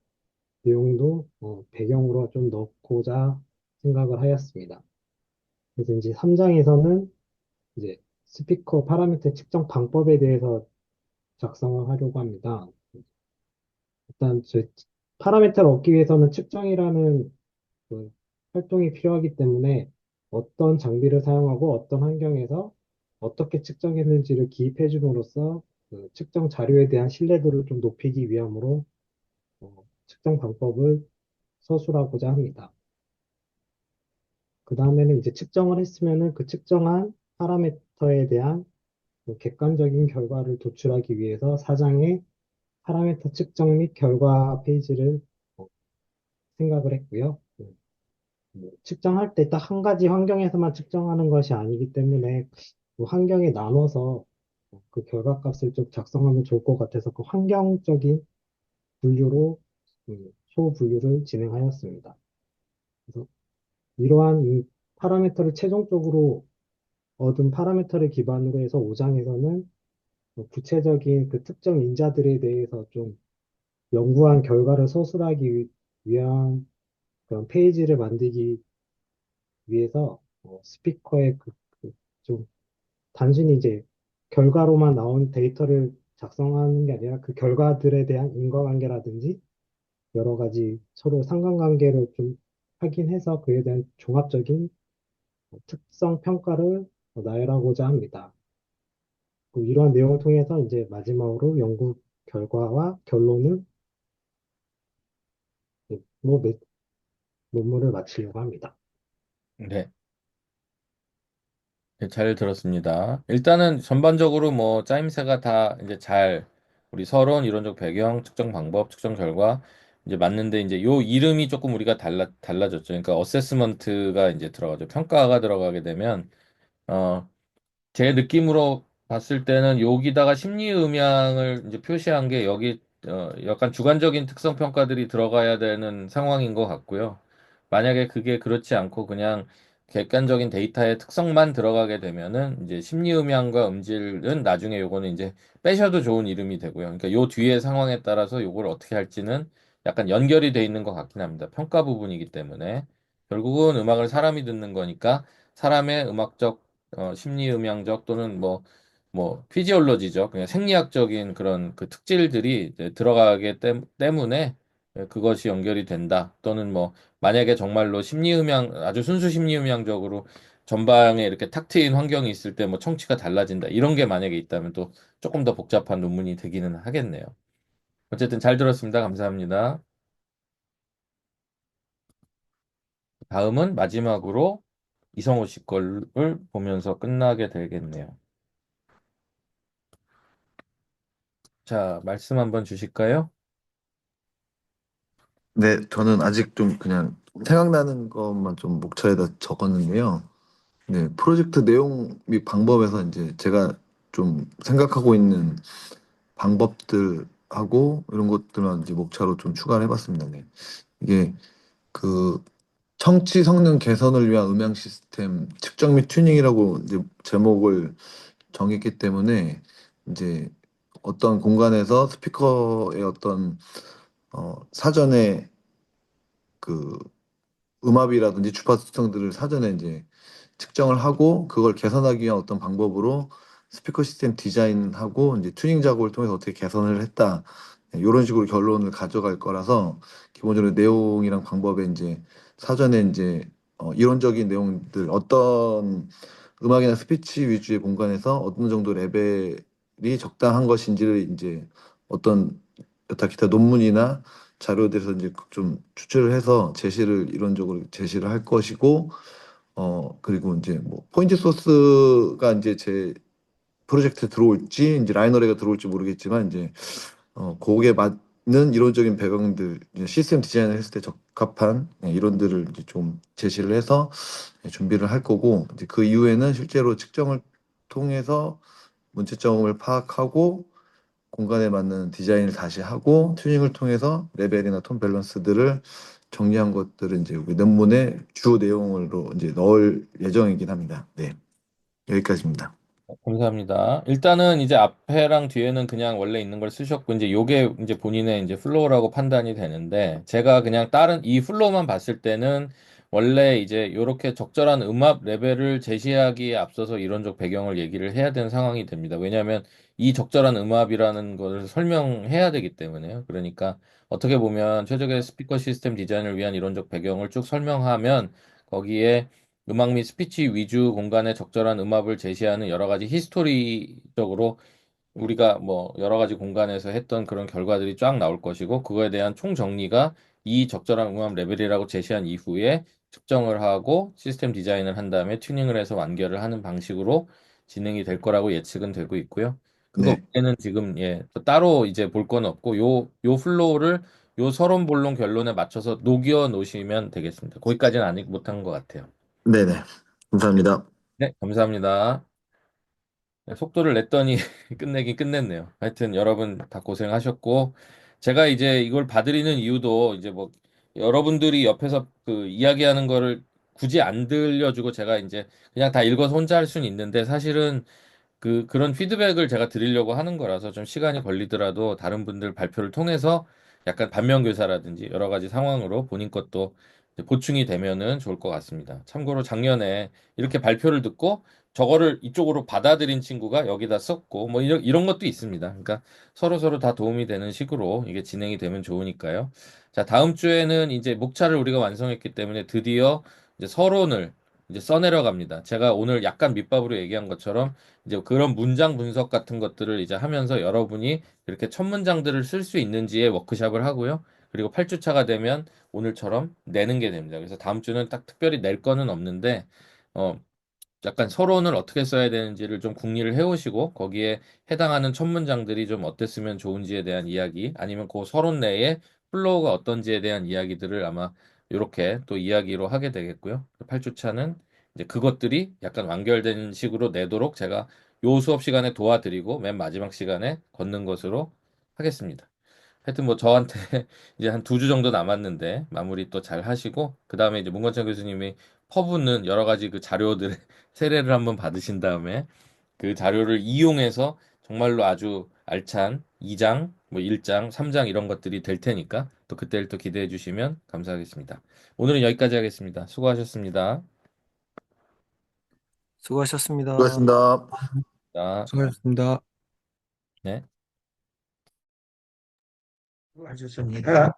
내용도 배경으로 좀 넣고자 생각을 하였습니다. 그래서 이제 3장에서는 이제 스피커 파라미터 측정 방법에 대해서 작성을 하려고 합니다. 일단 파라미터를 얻기 위해서는 측정이라는 그 활동이 필요하기 때문에 어떤 장비를 사용하고 어떤 환경에서 어떻게 측정했는지를 기입해 줌으로써 그 측정 자료에 대한 신뢰도를 좀 높이기 위함으로 측정 방법을 서술하고자 합니다. 그 다음에는 이제 측정을 했으면은 그 측정한 파라미터에 대한 그 객관적인 결과를 도출하기 위해서 4장의 파라미터 측정 및 결과 페이지를 어, 생각을 했고요. 측정할 때 딱 한 가지 환경에서만 측정하는 것이 아니기 때문에 그 환경에 나눠서 그 결과값을 좀 작성하면 좋을 것 같아서 그 환경적인 분류로 소분류를 진행하였습니다. 그래서 이러한 이 파라미터를 최종적으로 얻은 파라미터를 기반으로 해서 5장에서는 구체적인 그 특정 인자들에 대해서 좀 연구한 결과를 서술하기 위한 그런 페이지를 만들기 위해서 스피커의 좀 단순히 이제 결과로만 나온 데이터를 작성하는 게 아니라 그 결과들에 대한 인과관계라든지 여러 가지 서로 상관관계를 좀 확인해서 그에 대한 종합적인 특성 평가를 나열하고자 합니다. 이러한 내용을 통해서 이제 마지막으로 연구 결과와 결론을 로 논문을 마치려고 합니다. 네. 네, 잘 들었습니다. 일단은 전반적으로 뭐 짜임새가 다 이제 잘 우리 서론, 이론적 배경, 측정 방법, 측정 결과 이제 맞는데 이제 요 이름이 조금 우리가 달라졌죠. 그러니까 어세스먼트가 이제 들어가죠. 평가가 들어가게 되면 어 제 느낌으로 봤을 때는 여기다가 심리 음향을 이제 표시한 게 여기 약간 주관적인 특성 평가들이 들어가야 되는 상황인 것 같고요. 만약에 그게 그렇지 않고 그냥 객관적인 데이터의 특성만 들어가게 되면은 이제 심리 음향과 음질은 나중에 요거는 이제 빼셔도 좋은 이름이 되고요. 그러니까 요 뒤의 상황에 따라서 요걸 어떻게 할지는 약간 연결이 돼 있는 것 같긴 합니다. 평가 부분이기 때문에 결국은 음악을 사람이 듣는 거니까 사람의 음악적 심리 음향적 또는 피지올로지죠. 그냥 생리학적인 그런 그 특질들이 이제 들어가게 때문에 그것이 연결이 된다. 또는 만약에 정말로 심리 음향 아주 순수 심리 음향적으로 전방에 이렇게 탁 트인 환경이 있을 때 청취가 달라진다. 이런 게 만약에 있다면 또 조금 더 복잡한 논문이 되기는 하겠네요. 어쨌든 잘 들었습니다. 감사합니다. 다음은 마지막으로 이성호 씨 거를 보면서 끝나게 되겠네요. 자, 말씀 한번 주실까요? 네, 저는 아직 좀 그냥 생각나는 것만 좀 목차에다 적었는데요. 네, 프로젝트 내용 및 방법에서 이제 제가 좀 생각하고 있는 방법들 하고 이런 것들만 이제 목차로 좀 추가를 해봤습니다. 네. 이게 그 청취 성능 개선을 위한 음향 시스템 측정 및 튜닝이라고 이제 제목을 정했기 때문에 이제 어떤 공간에서 스피커의 어떤 사전에 그 음압이라든지 주파수 특성들을 사전에 이제 측정을 하고 그걸 개선하기 위한 어떤 방법으로 스피커 시스템 디자인하고 이제 튜닝 작업을 통해서 어떻게 개선을 했다. 이런 식으로 결론을 가져갈 거라서 기본적으로 내용이랑 방법에 이제 사전에 이제 이론적인 내용들 어떤 음악이나 스피치 위주의 공간에서 어떤 정도 레벨이 적당한 것인지를 이제 어떤 여타 기타 논문이나 자료들에서 이제 좀 추출을 해서 제시를 이론적으로 제시를 할 것이고 그리고 이제 뭐 포인트 소스가 이제 제 프로젝트에 들어올지 이제 라이너리가 들어올지 모르겠지만 이제 거기에 맞는 이론적인 배경들 이제 시스템 디자인을 했을 때 적합한 이론들을 이제 좀 제시를 해서 준비를 할 거고 이제 그 이후에는 실제로 측정을 통해서 문제점을 파악하고 공간에 맞는 디자인을 다시 하고 튜닝을 통해서 레벨이나 톤 밸런스들을 정리한 것들을 이제 여기 논문의 주 내용으로 이제 넣을 예정이긴 합니다. 네, 여기까지입니다. 감사합니다. 일단은 이제 앞에랑 뒤에는 그냥 원래 있는 걸 쓰셨고, 이제 요게 이제 본인의 이제 플로우라고 판단이 되는데, 제가 그냥 다른 이 플로우만 봤을 때는 원래 이제 요렇게 적절한 음압 레벨을 제시하기에 앞서서 이론적 배경을 얘기를 해야 되는 상황이 됩니다. 왜냐하면 이 적절한 음압이라는 것을 설명해야 되기 때문에요. 그러니까 어떻게 보면 최적의 스피커 시스템 디자인을 위한 이론적 배경을 쭉 설명하면 거기에 음악 및 스피치 위주 공간에 적절한 음압을 제시하는 여러 가지 히스토리적으로 우리가 뭐 여러 가지 공간에서 했던 그런 결과들이 쫙 나올 것이고 그거에 대한 총정리가 이 적절한 음압 레벨이라고 제시한 이후에 측정을 하고 시스템 디자인을 한 다음에 튜닝을 해서 완결을 하는 방식으로 진행이 될 거라고 예측은 되고 있고요. 그거 네, 외에는 지금 또 따로 이제 볼 건 없고 요 플로우를 요 서론 본론 결론에 맞춰서 녹여 놓으시면 되겠습니다. 거기까지는 아직 못한 것 같아요. 네네, 감사합니다. 네, 감사합니다. 네, 속도를 냈더니 끝내긴 끝냈네요. 하여튼 여러분 다 고생하셨고, 제가 이제 이걸 봐드리는 이유도 이제 뭐 여러분들이 옆에서 그 이야기하는 거를 굳이 안 들려주고 제가 이제 그냥 다 읽어서 혼자 할 수는 있는데 사실은 그런 피드백을 제가 드리려고 하는 거라서 좀 시간이 걸리더라도 다른 분들 발표를 통해서 약간 반면교사라든지 여러 가지 상황으로 본인 것도 이제 보충이 되면은 좋을 것 같습니다. 참고로 작년에 이렇게 발표를 듣고 저거를 이쪽으로 받아들인 친구가 여기다 썼고 뭐 이런 것도 있습니다. 그러니까 서로 다 도움이 되는 식으로 이게 진행이 되면 좋으니까요. 자, 다음 주에는 이제 목차를 우리가 완성했기 때문에 드디어 이제 서론을 이제 써내려 갑니다. 제가 오늘 약간 밑밥으로 얘기한 것처럼 이제 그런 문장 분석 같은 것들을 이제 하면서 여러분이 이렇게 첫 문장들을 쓸 수 있는지의 워크샵을 하고요. 그리고 8주차가 되면 오늘처럼 내는 게 됩니다. 그래서 다음 주는 딱 특별히 낼 거는 없는데, 어, 약간 서론을 어떻게 써야 되는지를 좀 궁리를 해오시고 거기에 해당하는 첫 문장들이 좀 어땠으면 좋은지에 대한 이야기 아니면 그 서론 내에 플로우가 어떤지에 대한 이야기들을 아마 이렇게 또 이야기로 하게 되겠고요. 8주차는 이제 그것들이 약간 완결된 식으로 내도록 제가 요 수업 시간에 도와드리고 맨 마지막 시간에 걷는 것으로 하겠습니다. 하여튼 뭐 저한테 이제 한 2주 정도 남았는데 마무리 또 잘 하시고 그 다음에 이제 문건창 교수님이 퍼붓는 여러 가지 그 자료들의 세례를 한번 받으신 다음에 그 자료를 이용해서 정말로 아주 알찬 2장, 뭐 1장, 3장 이런 것들이 될 테니까 또 그때를 또 기대해 주시면 감사하겠습니다. 오늘은 여기까지 하겠습니다. 수고하셨습니다. 수고하셨습니다. 수고하셨습니다. 자, 수고하셨습니다. 네. 수고하셨습니다.